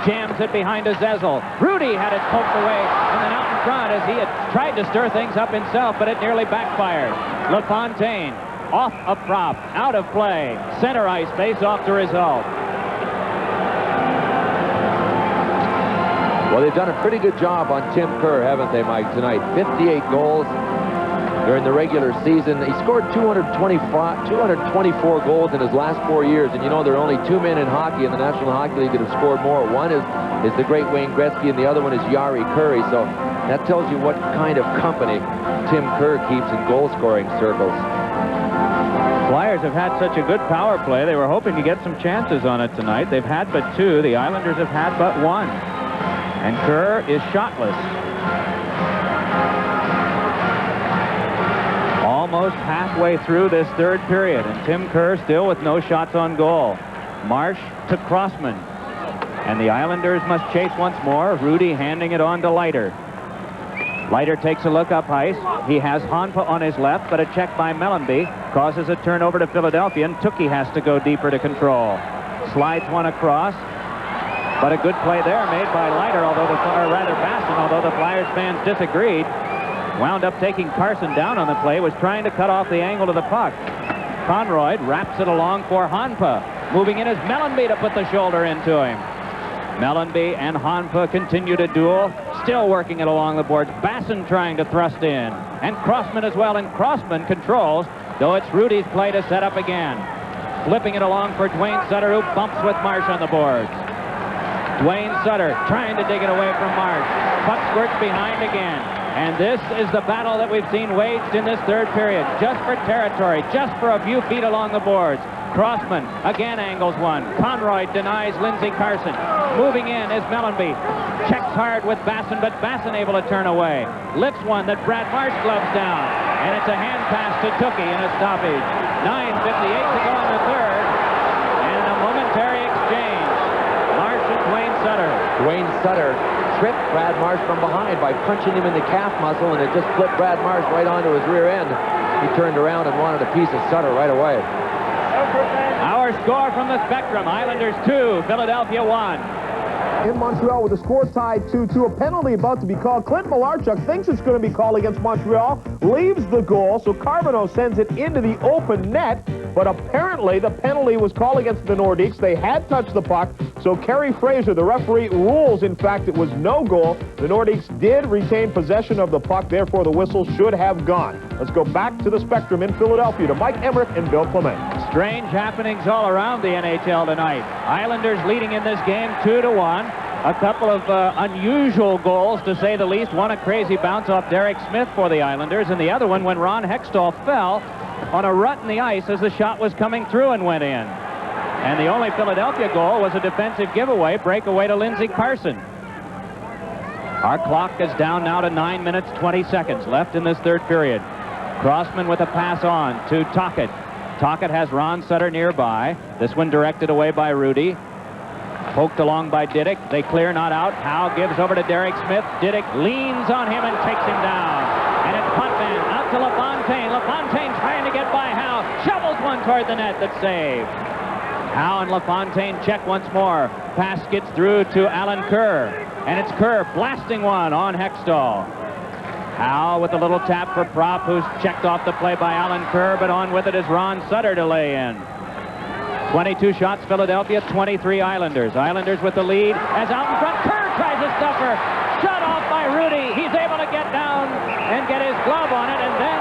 Jams it behind a Zezel. Rudy had it poked away and then out in front as he had tried to stir things up himself, but it nearly backfired. LaFontaine off a Propp, out of play. Center ice face-off to result. Well, they've done a pretty good job on Tim Kerr, haven't they, Mike, tonight? 58 goals during the regular season. He scored 224 goals in his last 4 years, and you know there are only 2 men in hockey in the National Hockey League that have scored more. One is the great Wayne Gretzky, and the other one is Yari Curry. So that tells you what kind of company Tim Kerr keeps in goal-scoring circles. Flyers have had such a good power play. They were hoping to get some chances on it tonight. They've had but 2. The Islanders have had but 1. And Kerr is shotless. Almost halfway through this third period, and Tim Kerr still with no shots on goal. Marsh to Crossman. And the Islanders must chase once more. Rudy handing it on to Leiter. Leiter takes a look up ice. He has Honpa on his left, but a check by Mellanby causes a turnover to Philadelphia, and Tukey has to go deeper to control. Slides one across, but a good play there made by Leiter, Basson, although the Flyers fans disagreed. Wound up taking Carson down on the play, was trying to cut off the angle of the puck. Conroy wraps it along for Honpa. Moving in is Mellanby to put the shoulder into him. Mellanby and Honpa continue to duel, still working it along the boards. Basson trying to thrust in, and Crossman as well, and Crossman controls, though it's Rudy's play to set up again. Flipping it along for Dwayne Sutter, who bumps with Marsh on the boards. Dwayne Sutter trying to dig it away from Marsh. Puck squirts behind again. And this is the battle that we've seen waged in this third period. Just for territory, just for a few feet along the boards. Crossman again angles one. Conroy denies Lindsey Carson. Moving in is Mellanby. Checks hard with Basson, but Basson able to turn away. Lifts one that Brad Marsh gloves down. And it's a hand pass to Tukey in a stoppage. 9:58 to go in the third. And a momentary exchange. Marsh and Dwayne Sutter. Dwayne Sutter tripped Brad Marsh from behind by punching him in the calf muscle, and it just flipped Brad Marsh right onto his rear end. He turned around and wanted a piece of Sutter right away. Our score from the Spectrum: Islanders 2, Philadelphia 1. In Montreal with the score tied 2-2. A penalty about to be called. Clint Malarchuk thinks it's going to be called against Montreal. Leaves the goal, so Carbonneau sends it into the open net. But apparently the penalty was called against the Nordiques. They had touched the puck. So Kerry Fraser, the referee, rules, in fact, it was no goal. The Nordiques did retain possession of the puck. Therefore, the whistle should have gone. Let's go back to the Spectrum in Philadelphia to Mike Emerick and Bill Clement. Strange happenings all around the NHL tonight. Islanders leading in this game 2-1. A couple of unusual goals, to say the least. One, a crazy bounce off Derek Smith for the Islanders, and the other one when Ron Hextall fell on a rut in the ice as the shot was coming through and went in. And the only Philadelphia goal was a defensive giveaway, breakaway to Lindsey Carson. Our clock is down now to 9 minutes, 20 seconds left in this third period. Crossman with a pass on to Tocchet. Tocchet has Ron Sutter nearby. This one directed away by Rudy. Poked along by Diddick. They clear, not out. Howe gives over to Derek Smith. Diddick leans on him and takes him down. And it's Potvin out to LaFontaine. LaFontaine trying to get by Howe. Shovels one toward the net that's saved. Howe and LaFontaine check once more. Pass gets through to Alan Kerr. And it's Kerr blasting one on Hextall. Howe with a little tap for Propp, who's checked off the play by Alan Kerr, but on with it is Ron Sutter to lay in. 22 shots Philadelphia, 23 Islanders. Islanders with the lead as out in front. Kerr tries a stuffer. Shut off by Rudy. He's able to get down and get his glove on it, and then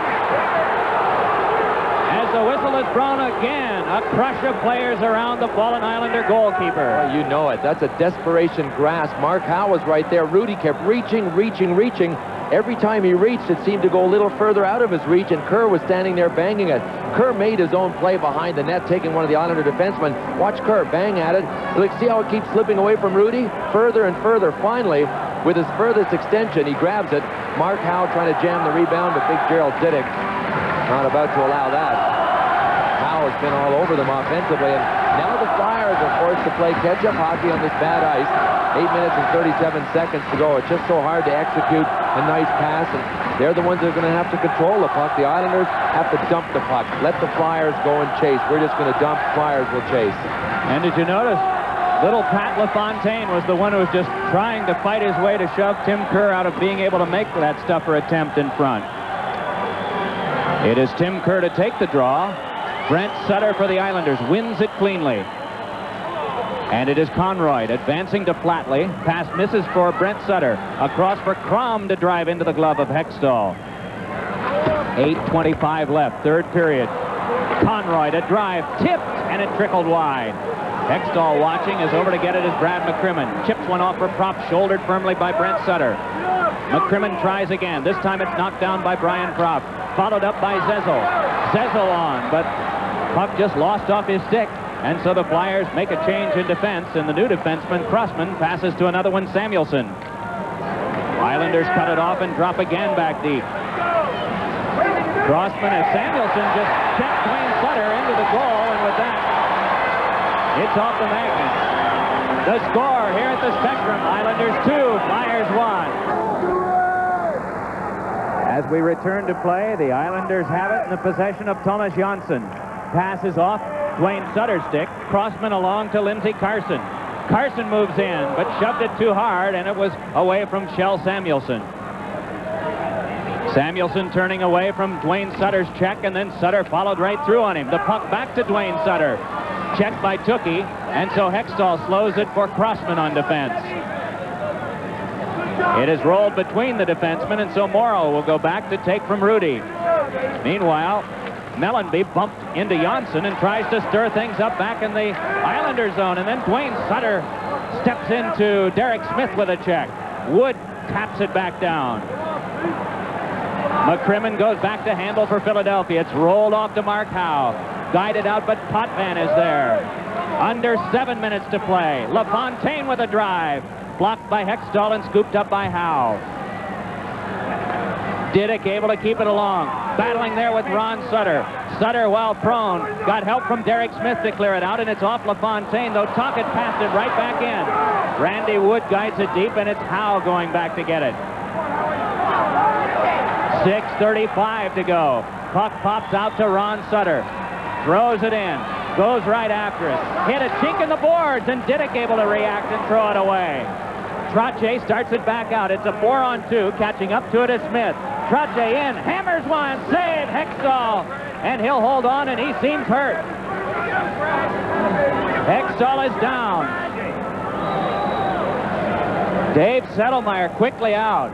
as the whistle is blown again, a crush of players around the fallen Islander goalkeeper. Well, you know it. That's a desperation grasp. Mark Howe was right there. Rudy kept reaching. Every time he reached, it seemed to go a little further out of his reach, and Kerr was standing there banging it. Kerr made his own play behind the net, taking one of the Islander defensemen. Watch Kerr bang at it. Look, see how it keeps slipping away from Rudy? Further and further. Finally, with his furthest extension, he grabs it. Mark Howe trying to jam the rebound, but big Gerald Diddick not about to allow that. Howe Howe has been all over them offensively, and now the Flyers are forced to play catch-up hockey on this bad ice. 8 minutes and 37 seconds to go. It's just so hard to execute a nice pass, and they're the ones that are going to have to control the puck. The Islanders have to dump the puck. Let the Flyers go and chase. We're just going to dump. Flyers will chase. And did you notice, little Pat LaFontaine was the one who was just trying to fight his way to shove Tim Kerr out of being able to make that stuffer attempt in front. It is Tim Kerr to take the draw. Brent Sutter for the Islanders wins it cleanly. And it is Conroy advancing to Flatley. Pass misses for Brent Sutter. Across for Crom to drive into the glove of Hextall. 8:25 left, third period. Conroy to drive, tipped, and it trickled wide. Hextall watching, is over to get it as Brad McCrimmon. Chips one off for Prop, shouldered firmly by Brent Sutter. McCrimmon tries again. This time it's knocked down by Brian Prop. Followed up by Zezel. Zezel on, but puck just lost off his stick. And so the Flyers make a change in defense, and the new defenseman, Crossman, passes to another one, Samuelson. Islanders cut it off and drop again back deep. Crossman as Samuelson just checked Dwayne Sutter into the goal, and with that, it's off the magnet. The score here at the Spectrum, Islanders 2, Flyers 1. As we return to play, the Islanders have it in the possession of Thomas Janssen. Passes off Dwayne Sutter's stick. Crossman along to Lindsey Carson. Carson moves in, but shoved it too hard, and it was away from Shell Samuelson. Samuelson turning away from Dwayne Sutter's check, and then Sutter followed right through on him. The puck back to Dwayne Sutter. Checked by Tookie, and so Hextall slows it for Crossman on defense. It is rolled between the defensemen, and so Morrow will go back to take from Rudy. Meanwhile, Mellenby bumped into Janssen and tries to stir things up back in the Islander zone, and then Dwayne Sutter steps into Derek Smith with a check. Wood taps it back down. McCrimmon goes back to handle for Philadelphia. It's rolled off to Mark Howe. Guided out, but Potvin is there. Under 7 minutes to play. LaFontaine with a drive. Blocked by Hextall and scooped up by Howe. Diddick able to keep it along. Battling there with Ron Sutter. Sutter, while prone, got help from Derek Smith to clear it out, and it's off LaFontaine, though Tocchet passed it right back in. Randy Wood guides it deep, and it's Howe going back to get it. 6:35 to go. Puck pops out to Ron Sutter. Throws it in. Goes right after it. Hit a chink in the boards, and Diddick able to react and throw it away. Trottier starts it back out. It's a 4-on-2. Catching up to it is Smith. Trottier in. Hammers one. Save Hextall. And he'll hold on, and he seems hurt. Hextall is down. Dave Settlemeyer quickly out.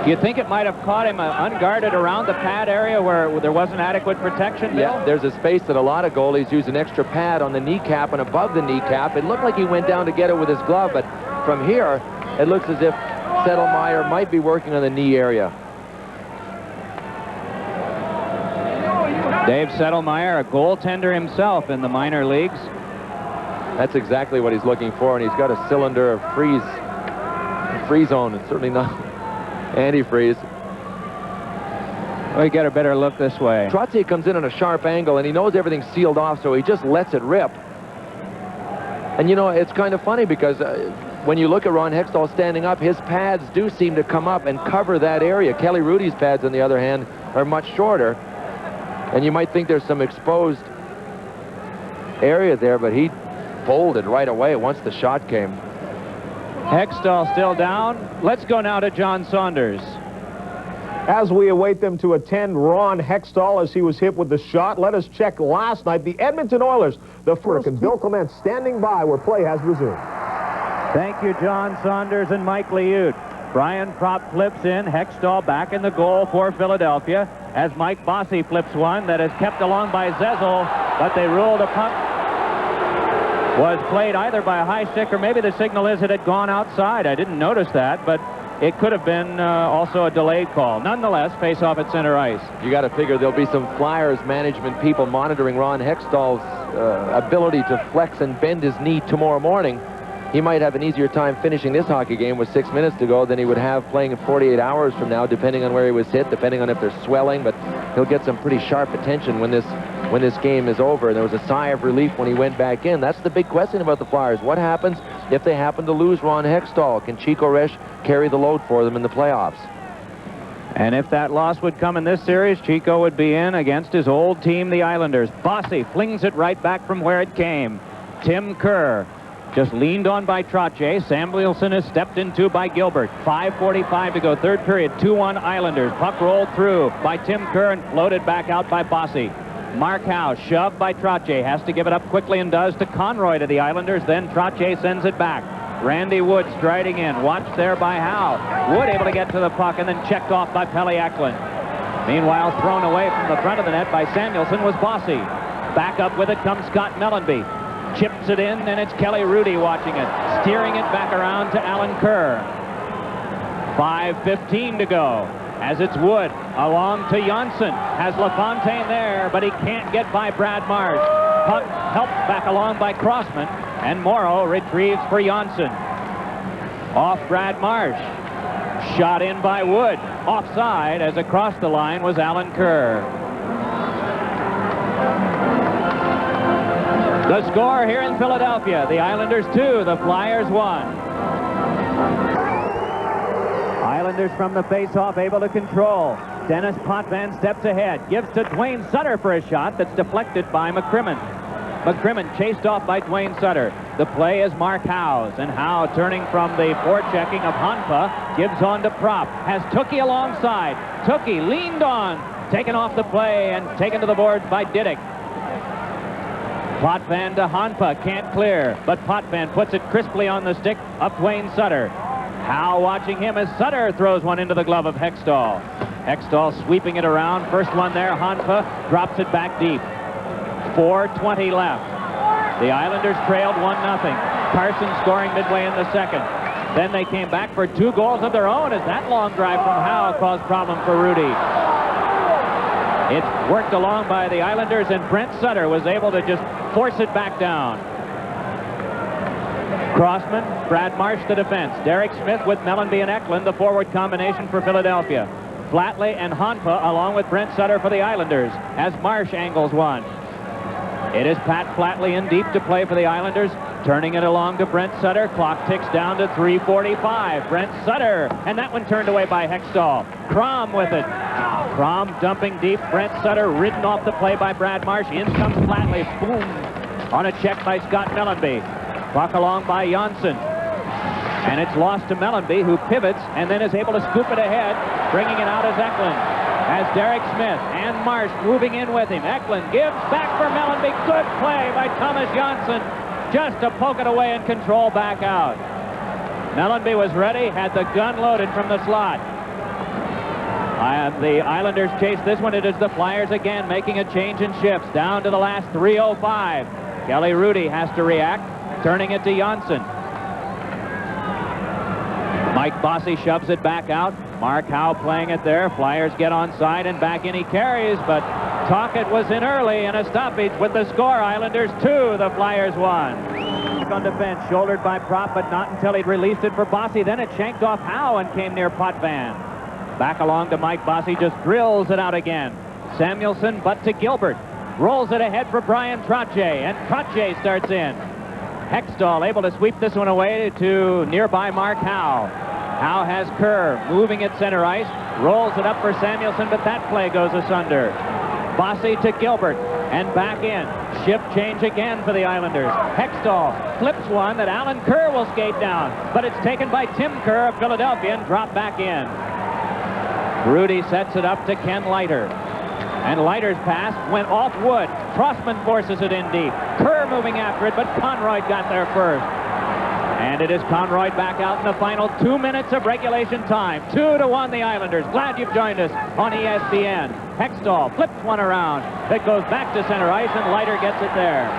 Do you think it might have caught him unguarded around the pad area where there wasn't adequate protection, Bill? Yeah, there's a space that a lot of goalies use an extra pad on the kneecap and above the kneecap. It looked like he went down to get it with his glove, but from here, it looks as if Settlemeyer might be working on the knee area. Dave Settlemeyer, a goaltender himself in the minor leagues. That's exactly what he's looking for, and he's got a cylinder of freeze zone, and certainly not antifreeze. We get a better look this way. Trottier comes in on a sharp angle, and he knows everything's sealed off, so he just lets it rip. And, you know, it's kind of funny because when you look at Ron Hextall standing up, his pads do seem to come up and cover that area. Kelly Rudy's pads, on the other hand, are much shorter. And you might think there's some exposed area there, but he folded right away once the shot came. Hextall still down. Let's go now to John Saunders. As we await them to attend Ron Hextall as he was hit with the shot, let us check last night. The Edmonton Oilers, the first, and Bill Clement standing by where play has resumed. Thank you, John Saunders and Mike Liut. Brian Prop flips in. Hextall back in the goal for Philadelphia as Mike Bossy flips one that is kept along by Zezel, but they ruled a puck was played either by a high stick or maybe the signal is it had gone outside. I didn't notice that, but it could have been also a delayed call. Nonetheless, face off at center ice. You got to figure there'll be some Flyers management people monitoring Ron Hextall's ability to flex and bend his knee tomorrow morning. He might have an easier time finishing this hockey game with 6 minutes to go than he would have playing in 48 hours from now, depending on where he was hit, depending on if there's swelling. But he'll get some pretty sharp attention when this game is over. And there was a sigh of relief when he went back in. That's the big question about the Flyers. What happens if they happen to lose Ron Hextall? Can Chico Resch carry the load for them in the playoffs? And if that loss would come in this series, Chico would be in against his old team, the Islanders. Bossy flings it right back from where it came. Tim Kerr just leaned on by Trottier. Samuelson is stepped into by Gilbert. 5:45 to go, third period, 2-1 Islanders. Puck rolled through by Tim Kerr and floated back out by Bossy. Mark Howe, shoved by Trottier, has to give it up quickly and does to Conroy to the Islanders. Then Trottier sends it back. Randy Wood striding in, watched there by Howe. Wood able to get to the puck and then checked off by Pelle Eklund. Meanwhile, thrown away from the front of the net by Samuelson was Bossy. Back up with it comes Scott Mellanby. Chips it in, and it's Kelly Rudy watching it. Steering it back around to Alan Kerr. 5:15 to go. As it's Wood, along to Janssen. Has LaFontaine there, but he can't get by Brad Marsh. Puck helped back along by Crossman, and Morrow retrieves for Janssen. Off Brad Marsh. Shot in by Wood. Offside, as across the line was Alan Kerr. The score here in Philadelphia, the Islanders 2, the Flyers 1. Islanders from the face-off able to control. Dennis Potvin steps ahead, gives to Dwayne Sutter for a shot that's deflected by McCrimmon. McCrimmon chased off by Dwayne Sutter. The play is Mark Howe's, and Howe turning from the forechecking of Hanpa, gives on to Prop, has Tookie alongside. Tookie leaned on, taken off the play and taken to the boards by Diddick. Potvin to Hanpa, can't clear, but Potvin puts it crisply on the stick of Dwayne Sutter. Howe watching him as Sutter throws one into the glove of Hextall. Hextall sweeping it around. First one there, Hanpa drops it back deep. 4:20 left. The Islanders trailed 1-0. Carson scoring midway in the second. Then they came back for 2 goals of their own as that long drive from Howe caused problem for Rudy. It's worked along by the Islanders, and Brent Sutter was able to just force it back down. Crossman, Brad Marsh the defense. Derek Smith with Mellanby and Eklund, the forward combination for Philadelphia. Flatley and Hanpa along with Brent Sutter for the Islanders as Marsh angles one. It is Pat Flatley in deep to play for the Islanders, turning it along to Brent Sutter. Clock ticks down to 3:45. Brent Sutter, and that one turned away by Hextall. Crom with it. Crom dumping deep. Brent Sutter ridden off the play by Brad Marsh. In comes Flatley. Boom! On a check by Scott Mellanby. Puck along by Janssen. And it's lost to Mellanby, who pivots and then is able to scoop it ahead. Bringing it out as Eklund. As Derek Smith and Marsh moving in with him. Eklund gives back for Mellanby. Good play by Thomas Janssen. Just to poke it away and control back out. Mellanby was ready, had the gun loaded from the slot. The Islanders chase this one. It is the Flyers again making a change in shifts. Down to the last 3:05. Kelly Rudy has to react, turning it to Janssen. Mike Bossy shoves it back out. Mark Howe playing it there. Flyers get onside and back in he carries, but Tocchet was in early and a stoppage with the score. Islanders 2, the Flyers 1. On defense, shouldered by Prop, but not until he'd released it for Bossy. Then it shanked off Howe and came near Potvin. Back along to Mike Bossy, just drills it out again. Samuelson, but to Gilbert. Rolls it ahead for Brian Trottier, and Trottier starts in. Hextall able to sweep this one away to nearby Mark Howe. Howe has Kerr moving at center ice, rolls it up for Samuelson, but that play goes asunder. Bossy to Gilbert, and back in. Shift change again for the Islanders. Hextall flips one that Alan Kerr will skate down, but it's taken by Tim Kerr of Philadelphia and dropped back in. Rudy sets it up to Ken Leiter. And Leiter's pass went off Wood. Crossman forces it in deep. Kerr moving after it, but Conroy got there first. And it is Conroy back out in the final 2 minutes of regulation time. 2-1 the Islanders. Glad you've joined us on ESPN. Hextall flips one around. It goes back to center ice, and Leiter gets it there.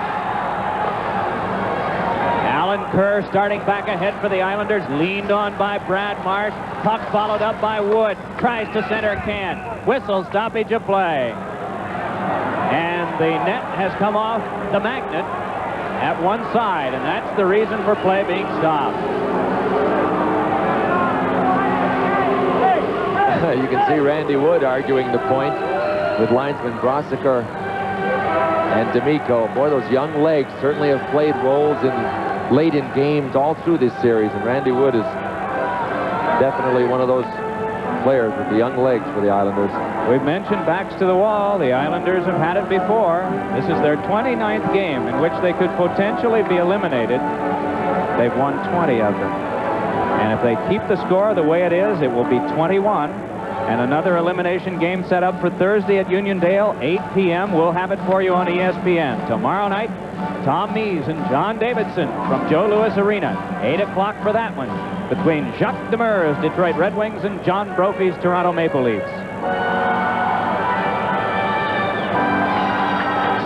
Alan Kerr starting back ahead for the Islanders. Leaned on by Brad Marsh. Puck followed up by Wood. Tries to center, can't. Whistle, stoppage of play. And the net has come off the magnet at one side, and that's the reason for play being stopped. You can see Randy Wood arguing the point. with linesmen Brossiker and D'Amico. Boy, those young legs certainly have played roles late in games all through this series, and Randy Wood is definitely one of those players with the young legs for the Islanders. We've mentioned backs to the wall. The Islanders have had it before. This is their 29th game in which they could potentially be eliminated. They've won 20 of them. And if they keep the score the way it is, it will be 21. And another elimination game set up for Thursday at Uniondale, 8 p.m. We'll have it for you on ESPN. Tomorrow night, Tom Mees and John Davidson from Joe Louis Arena. 8 o'clock for that one, between Jacques Demers, Detroit Red Wings, and John Brophy's Toronto Maple Leafs.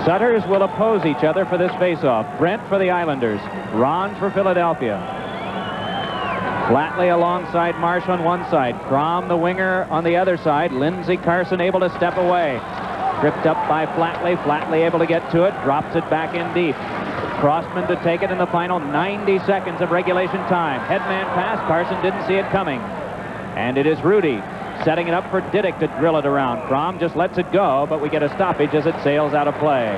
Sutters will oppose each other for this faceoff. Brent for the Islanders, Ron for Philadelphia. Flatley alongside Marsh on one side. Crom, the winger, on the other side. Lindsey Carson able to step away. Tripped up by Flatley. Flatley able to get to it. Drops it back in deep. Crossman to take it in the final 90 seconds of regulation time. Headman pass. Carson didn't see it coming. And it is Rudy setting it up for Diddick to drill it around. Crom just lets it go, but we get a stoppage as it sails out of play.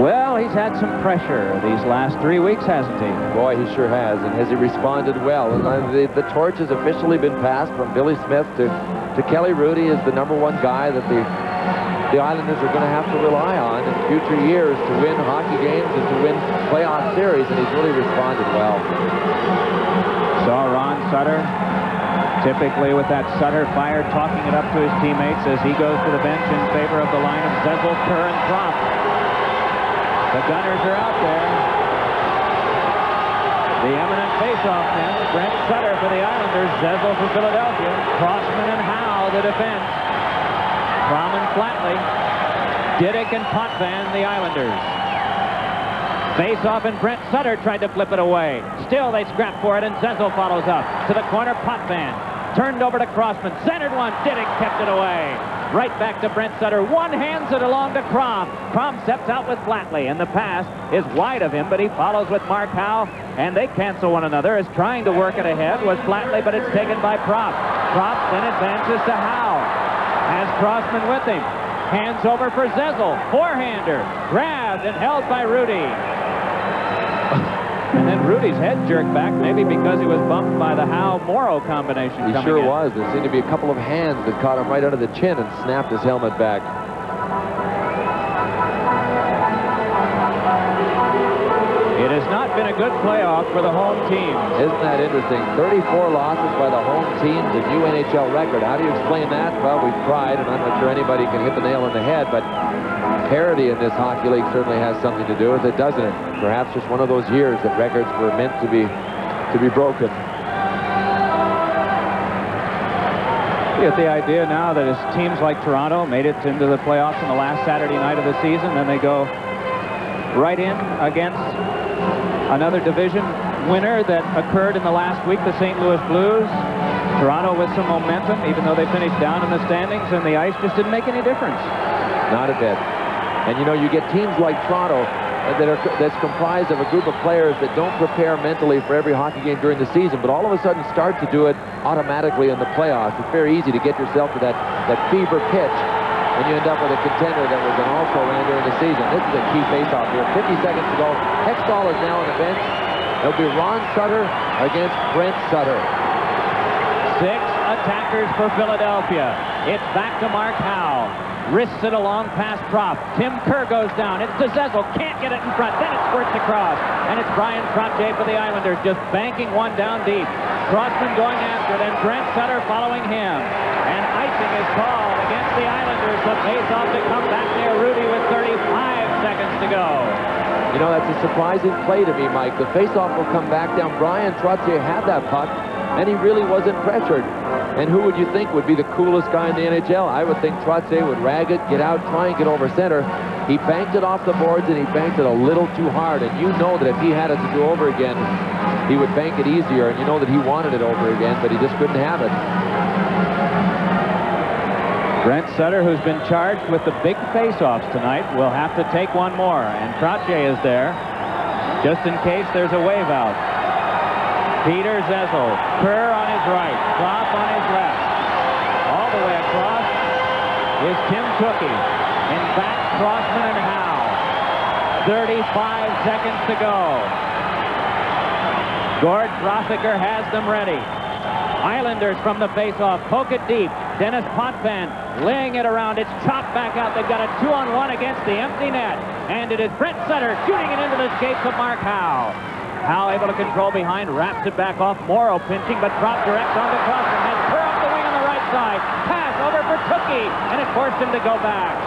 Well, he's had some pressure these last 3 weeks, hasn't he? Boy, he sure has, and has he responded well. And the torch has officially been passed from Billy Smith to Kelly Rudy as the #1 guy that the Islanders are going to have to rely on in future years to win hockey games and to win playoff series, and he's really responded well. Saw Ron Sutter, typically with that Sutter fire, talking it up to his teammates as he goes to the bench in favor of the line of Zezel, Kerr, and Kropp. The Gunners are out there. The eminent faceoff men, Brent Sutter for the Islanders, Zezel for Philadelphia, Crossman and Howe the defense. Crom and Flatley, Diddick and Potvin the Islanders. Face-off, and Brent Sutter tried to flip it away. Still they scrap for it, and Zezel follows up. To the corner, Potvin. Turned over to Crossman. Centered one. Diddick kept it away. Right back to Brent Sutter. One hands it along to Crom. Crom steps out with Flatley, and the pass is wide of him, but he follows with Mark Howe, and they cancel one another. As trying to work it ahead was Flatley, but it's taken by Propp. Propp then advances to Howe. Has Crossman with him. Hands over for Zezel. Forehander. Grabbed and held by Rudy. And then Rudy's head jerked back, maybe because he was bumped by the Howe-Morrow combination. He sure was. There seemed to be a couple of hands that caught him right under the chin and snapped his helmet back. It has not been a good playoff for the home team. Isn't that interesting? 34 losses by the home team, the new NHL record. How do you explain that? Well, we've tried, and I'm not sure anybody can hit the nail on the head, but parity in this hockey league certainly has something to do with it, doesn't it? Perhaps just one of those years that records were meant to be broken. You get the idea now that as teams like Toronto made it into the playoffs on the last Saturday night of the season, then they go right in against another division winner that occurred in the last week, the St. Louis Blues. Toronto with some momentum, even though they finished down in the standings, and the ice just didn't make any difference. Not a bit. And you know, you get teams like Toronto that's comprised of a group of players that don't prepare mentally for every hockey game during the season, but all of a sudden start to do it automatically in the playoffs. It's very easy to get yourself to that fever pitch, and you end up with a contender that was an also-ran during the season. This is a key face-off here. 50 seconds to go. Hextall is now on the bench. It'll be Ron Sutter against Brent Sutter. 6 attackers for Philadelphia. It's back to Mark Howe. Wrists it along past Propp. Tim Kerr goes down. It's to Zezel. Can't get it in front. Then it squirts across. And it's Brian Trottier for the Islanders, just banking one down deep. Crossman going after it, and Brent Sutter following him. And icing is called against the Islanders. The face-off to come back near Rudy with 35 seconds to go. You know, that's a surprising play to me, Mike. The face-off will come back down. Brian Trottier had that puck, and he really wasn't pressured. And who would you think would be the coolest guy in the NHL? I would think Trottier would rag it, get out, try and get over center. He banked it off the boards, and he banked it a little too hard. And you know that if he had it to do over again, he would bank it easier. And you know that he wanted it over again, but he just couldn't have it. Brent Sutter, who's been charged with the big face-offs tonight, will have to take one more. And Trottier is there, just in case there's a wave out. Peter Zessel. Kerr on his right. Klopp on his left. All the way across is Tim Cookie. In back, Crossman and Howe. 35 seconds to go. Gord Brosiker has them ready. Islanders from the faceoff. Poke it deep. Dennis Potvin laying it around. It's chopped back out. They've got a 2-on-1 against the empty net. And it is Brent Sutter shooting it into the skates of Mark Howe. Howe able to control behind, wraps it back off. Morrow pinching, but dropped direct onto Crossman. Has Kerr up the wing on the right side. Pass over for Tookie, and it forced him to go back.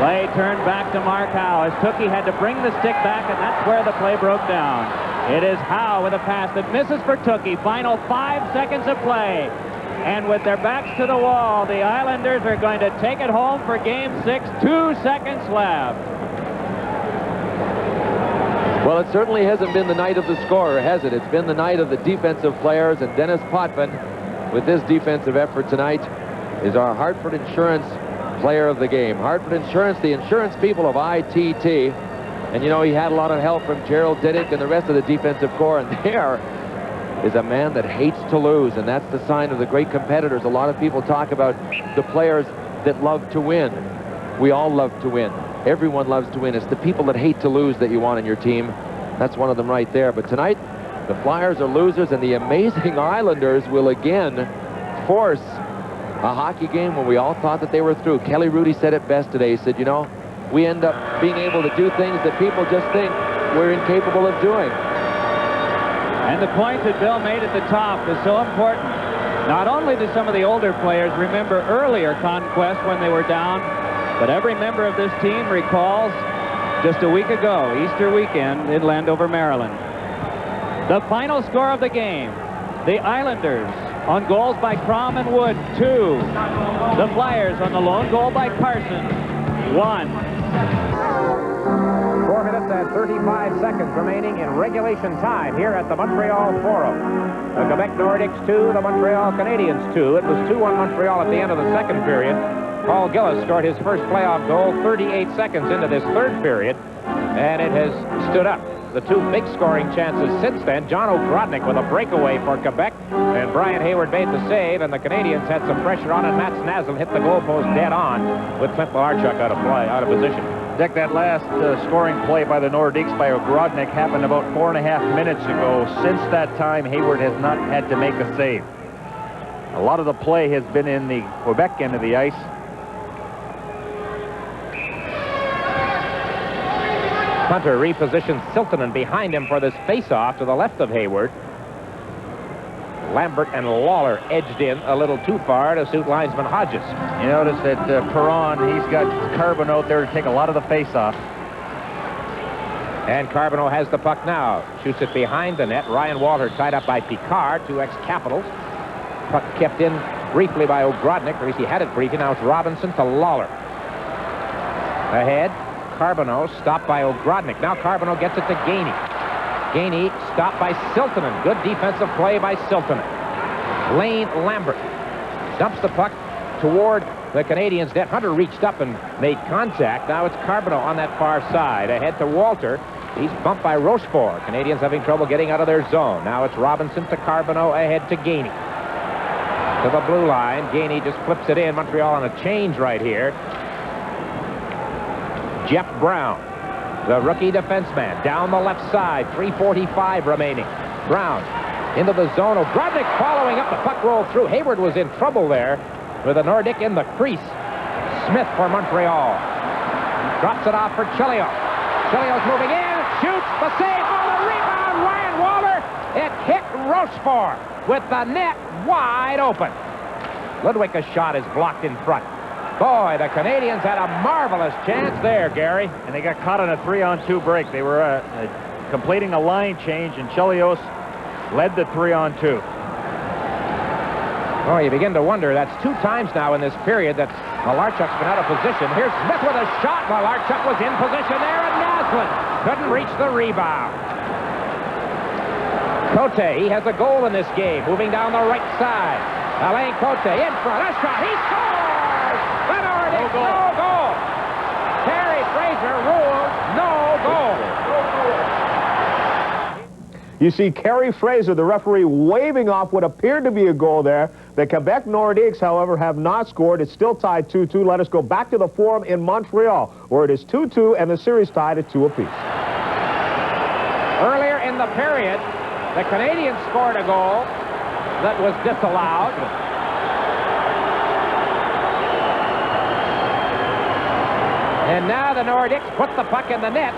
Play turned back to Mark Howe as Tookie had to bring the stick back, and that's where the play broke down. It is Howe with a pass that misses for Tookie. Final 5 seconds of play. And with their backs to the wall, the Islanders are going to take it home for Game 6. 2 seconds left. Well, it certainly hasn't been the night of the scorer, has it? It's been the night of the defensive players, and Dennis Potvin, with this defensive effort tonight, is our Hartford Insurance player of the game. Hartford Insurance, the insurance people of ITT. And, you know, he had a lot of help from Gerald Diddick and the rest of the defensive corps, and there is a man that hates to lose, and that's the sign of the great competitors. A lot of people talk about the players that love to win. We all love to win. Everyone loves to win. It's the people that hate to lose that you want on your team. That's one of them right there. But tonight, the Flyers are losers, and the amazing Islanders will again force a hockey game when we all thought that they were through. Kelly Rudy said it best today. He said, you know, we end up being able to do things that people just think we're incapable of doing. And the point that Bill made at the top is so important. Not only do some of the older players remember earlier conquests when they were down, but every member of this team recalls just a week ago, Easter weekend in Landover, Maryland. The final score of the game, the Islanders on goals by Crom and Wood, 2. The Flyers on the lone goal by Carson, 1. 4 minutes and 35 seconds remaining in regulation time here at the Montreal Forum. The Quebec Nordics 2, the Montreal Canadiens 2. It was 2-1 Montreal at the end of the second period. Paul Gillis scored his first playoff goal 38 seconds into this third period, and it has stood up. The 2 big scoring chances since then. John O'Grodnik with a breakaway for Quebec, and Brian Hayward made the save, and the Canadians had some pressure on, and Matt Snazel hit the goalpost dead on with Clint Malarchuk out of position. Dick, that last scoring play by the Nordiques by O'Grodnik happened about 4.5 minutes ago. Since that time, Hayward has not had to make a save. A lot of the play has been in the Quebec end of the ice. Hunter repositions Siltanen behind him for this face-off to the left of Hayward. Lambert and Lawler edged in a little too far to suit linesman Hodges. You notice that Perron, he's got Carbonneau there to take a lot of the face-off. And Carbonneau has the puck now. Shoots it behind the net. Ryan Walter tied up by Picard, 2 ex-Capitals. Puck kept in briefly by O'Grodnik. At least he had it briefly. Now it's Robinson to Lawler. Ahead. Carbonneau stopped by O'Grodnik. Now Carbonneau gets it to Gainey. Gainey stopped by Siltanen. Good defensive play by Siltanen. Lane Lambert dumps the puck toward the Canadiens' net. Hunter reached up and made contact. Now it's Carbonneau on that far side. Ahead to Walter. He's bumped by Rochefort. Canadians having trouble getting out of their zone. Now it's Robinson to Carbonneau. Ahead to Gainey. To the blue line. Gainey just flips it in. Montreal on a change right here. Jeff Brown, the rookie defenseman, down the left side. 3:45 remaining. Brown into the zone. O'Grodnik following up. The puck rolled through. Hayward was in trouble there with a Nordic in the crease. Smith for Montreal. Drops it off for Chilio. Chilio's moving in. Shoots. The save. On the rebound. Ryan Waller. It hit Rochefort with the net wide open. Ludwig's shot is blocked in front. Boy, the Canadians had a marvelous chance there, Gary. And they got caught on a 3-on-2 break. They were completing a line change, and Chelios led the 3-on-2. Oh, you begin to wonder. That's 2 times now in this period that Malarchuk's been out of position. Here's Smith with a shot. Malarchuk was in position there, and Naslund couldn't reach the rebound. Cote, he has a goal in this game, moving down the right side. Alain Cote in front. A shot. He scores! No goal. Terry Fraser ruled no goal. You see Kerry Fraser, the referee, waving off what appeared to be a goal there. The Quebec Nordiques, however, have not scored. It's still tied 2-2. Let us go back to the Forum in Montreal, where it is 2-2 and the series tied at 2 apiece. Earlier in the period, the Canadians scored a goal that was disallowed. And now the Nordics put the puck in the net.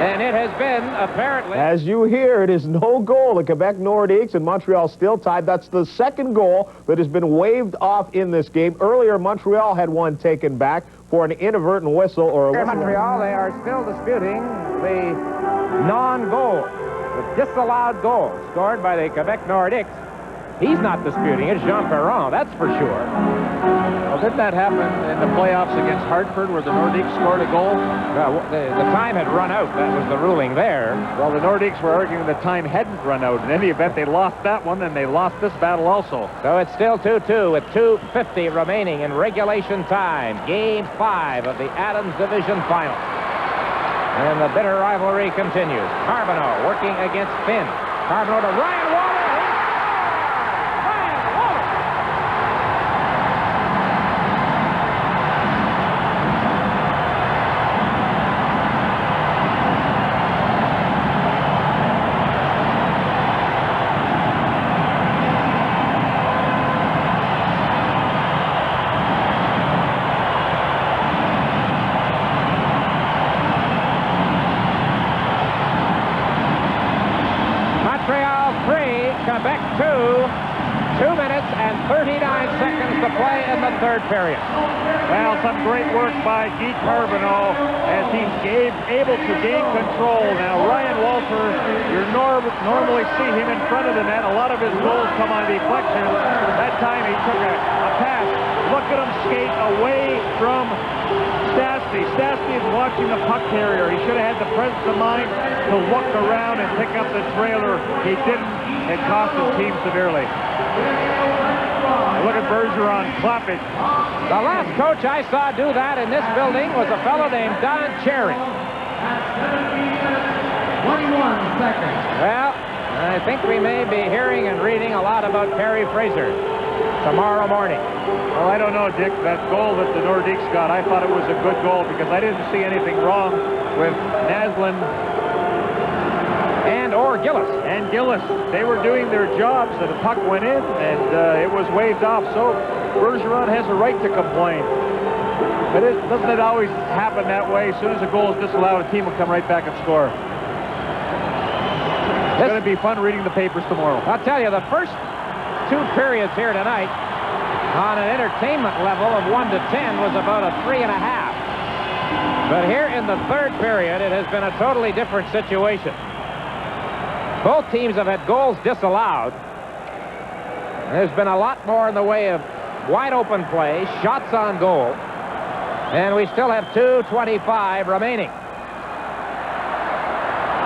And it has been, apparently... As you hear, it is no goal. The Quebec Nordiques and Montreal still tied. That's the second goal that has been waved off in this game. Earlier, Montreal had one taken back for an inadvertent whistle or a whistle. In Montreal, they are still disputing the non-goal, the disallowed goal scored by the Quebec Nordiques. He's not disputing it, Jean Perron, that's for sure. Well, didn't that happen in the playoffs against Hartford where the Nordiques scored a goal? The time had run out. That was the ruling there. Well, the Nordiques were arguing the time hadn't run out. In any event, they lost that one, and they lost this battle also. So it's still 2-2 with 2:50 remaining in regulation time. Game 5 of the Adams Division Final. And the bitter rivalry continues. Carbonneau working against Finn. Carbonneau to Ryan Waller. Quebec 2, 2 minutes and 39 seconds to play in the third period. Well, some great work by Guy Carbonneau as he's able to gain control. Now, Ryan Walter, you normally see him in front of the net. A lot of his goals come on deflection. That time he took a pass. Look at him skate away from Stastny. Stastny is watching the puck carrier. He should have had the presence of mind to look around and pick up the trailer. He didn't. It cost his team severely. Look at Bergeron clapping. The last coach I saw do that in this building was a fellow named Don Cherry. 21 seconds. Well, I think we may be hearing and reading a lot about Kerry Fraser tomorrow morning. Well, I don't know, Dick. That goal that the Nordiques got, I thought it was a good goal because I didn't see anything wrong with Naslund or Gillis. And Gillis. They were doing their jobs, so the puck went in, and it was waved off. So Bergeron has a right to complain. But doesn't it always happen that way? As soon as a goal is disallowed, a team will come right back and score. It's going to be fun reading the papers tomorrow. I'll tell you, the first 2 periods here tonight on an entertainment level of 1 to 10 was about a 3.5. But here in the third period, it has been a totally different situation. Both teams have had goals disallowed. There's been a lot more in the way of wide open play, shots on goal, and we still have 2:25 remaining.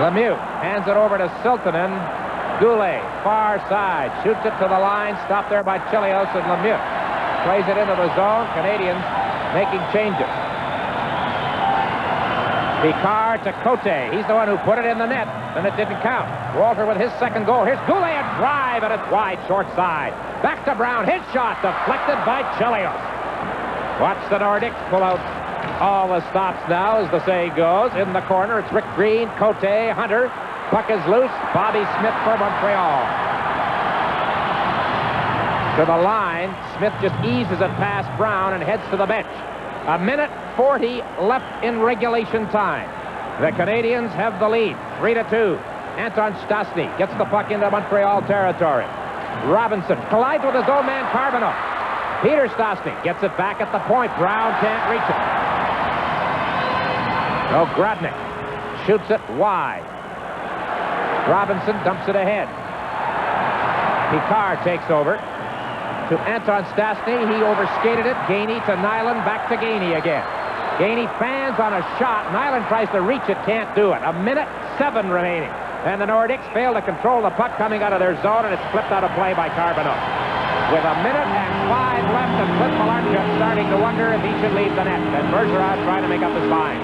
Lemieux hands it over to Siltanen. Goulet, far side, shoots it to the line, stopped there by Chelios, and Lemieux plays it into the zone. Canadians making changes. Picard to Cote. He's the one who put it in the net, and it didn't count. Walter with his second goal. Here's Goulet, a drive, and it's wide, short side. Back to Brown. His shot deflected by Chelios. Watch the Nordics pull out all the stops now, as the saying goes. In the corner, it's Rick Green, Cote, Hunter. Puck is loose. Bobby Smith for Montreal. To the line. Smith just eases it past Brown and heads to the bench. 1:40 left in regulation time. The Canadians have the lead, 3-2. Anton Stastny gets the puck into Montreal territory. Robinson collides with his own man, Carbonneau. Peter Stastny gets it back at the point. Brown can't reach it. So Grodnick shoots it wide. Robinson dumps it ahead. Picard takes over. To Anton Stastny, he overskated it. Gainey to Nyland, back to Gainey again. Gainey fans on a shot. Nyland tries to reach it, can't do it. 1:07 remaining. And the Nordics fail to control the puck coming out of their zone, and it's flipped out of play by Carbonneau. With 1:05 left, and Clint Malarchuk starts starting to wonder if he should leave the net. And Bergeron trying to make up his mind.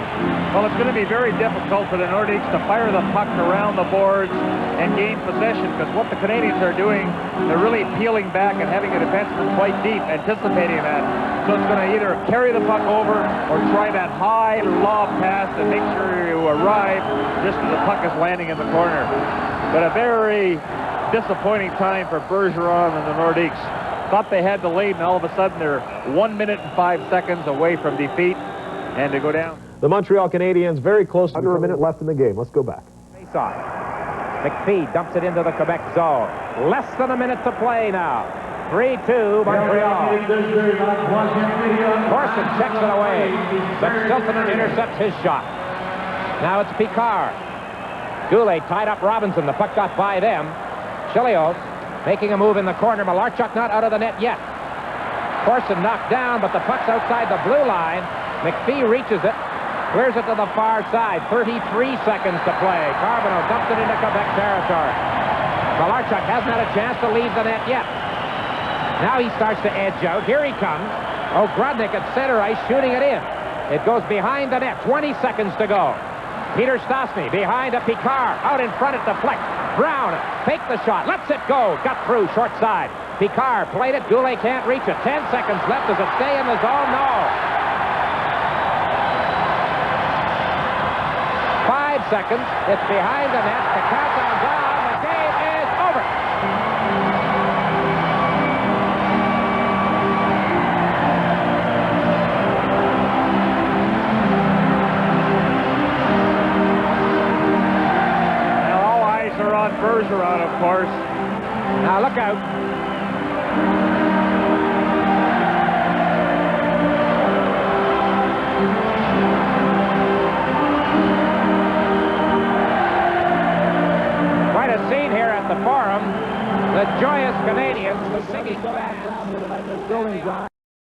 Well, it's going to be very difficult for the Nordiques to fire the puck around the boards and gain possession, because what the Canadians are doing, they're really peeling back and having a defenseman quite deep, anticipating that. So it's going to either carry the puck over or try that high lob pass and make sure you arrive just as the puck is landing in the corner. But a very disappointing time for Bergeron and the Nordiques. Thought they had the lead, and all of a sudden they're 1 minute and 5 seconds away from defeat and to go down. The Montreal Canadiens very close. Under a minute left in the game. Let's go back. Face off. McPhee dumps it into the Quebec zone. Less than a minute to play now. 3-2 Montreal. Corson checks it away, but Stiltonen intercepts his shot. Now it's Picard. Goulet tied up Robinson. The puck got by them. Chilios making a move in the corner. Malarchuk not out of the net yet. Corson knocked down, but the puck's outside the blue line. McPhee reaches it, clears it to the far side. 33 seconds to play. Carbonneau dumps it into Quebec territory. Malarchuk hasn't had a chance to leave the net yet. Now he starts to edge out. Here he comes. Ogrodnik at center ice shooting it in. It goes behind the net. 20 seconds to go. Peter Stastny behind a Picard. Out in front at the flex. Brown faked the shot. Lets it go. Got through short side. Picard played it. Goulet can't reach it. 10 seconds left. Does it stay in the zone? No. 5 seconds. It's behind the net. The countdown's on. The game is over. On Bergeron, of course. Now look out. Quite a scene here at the Forum. The joyous Canadians, the singing fans.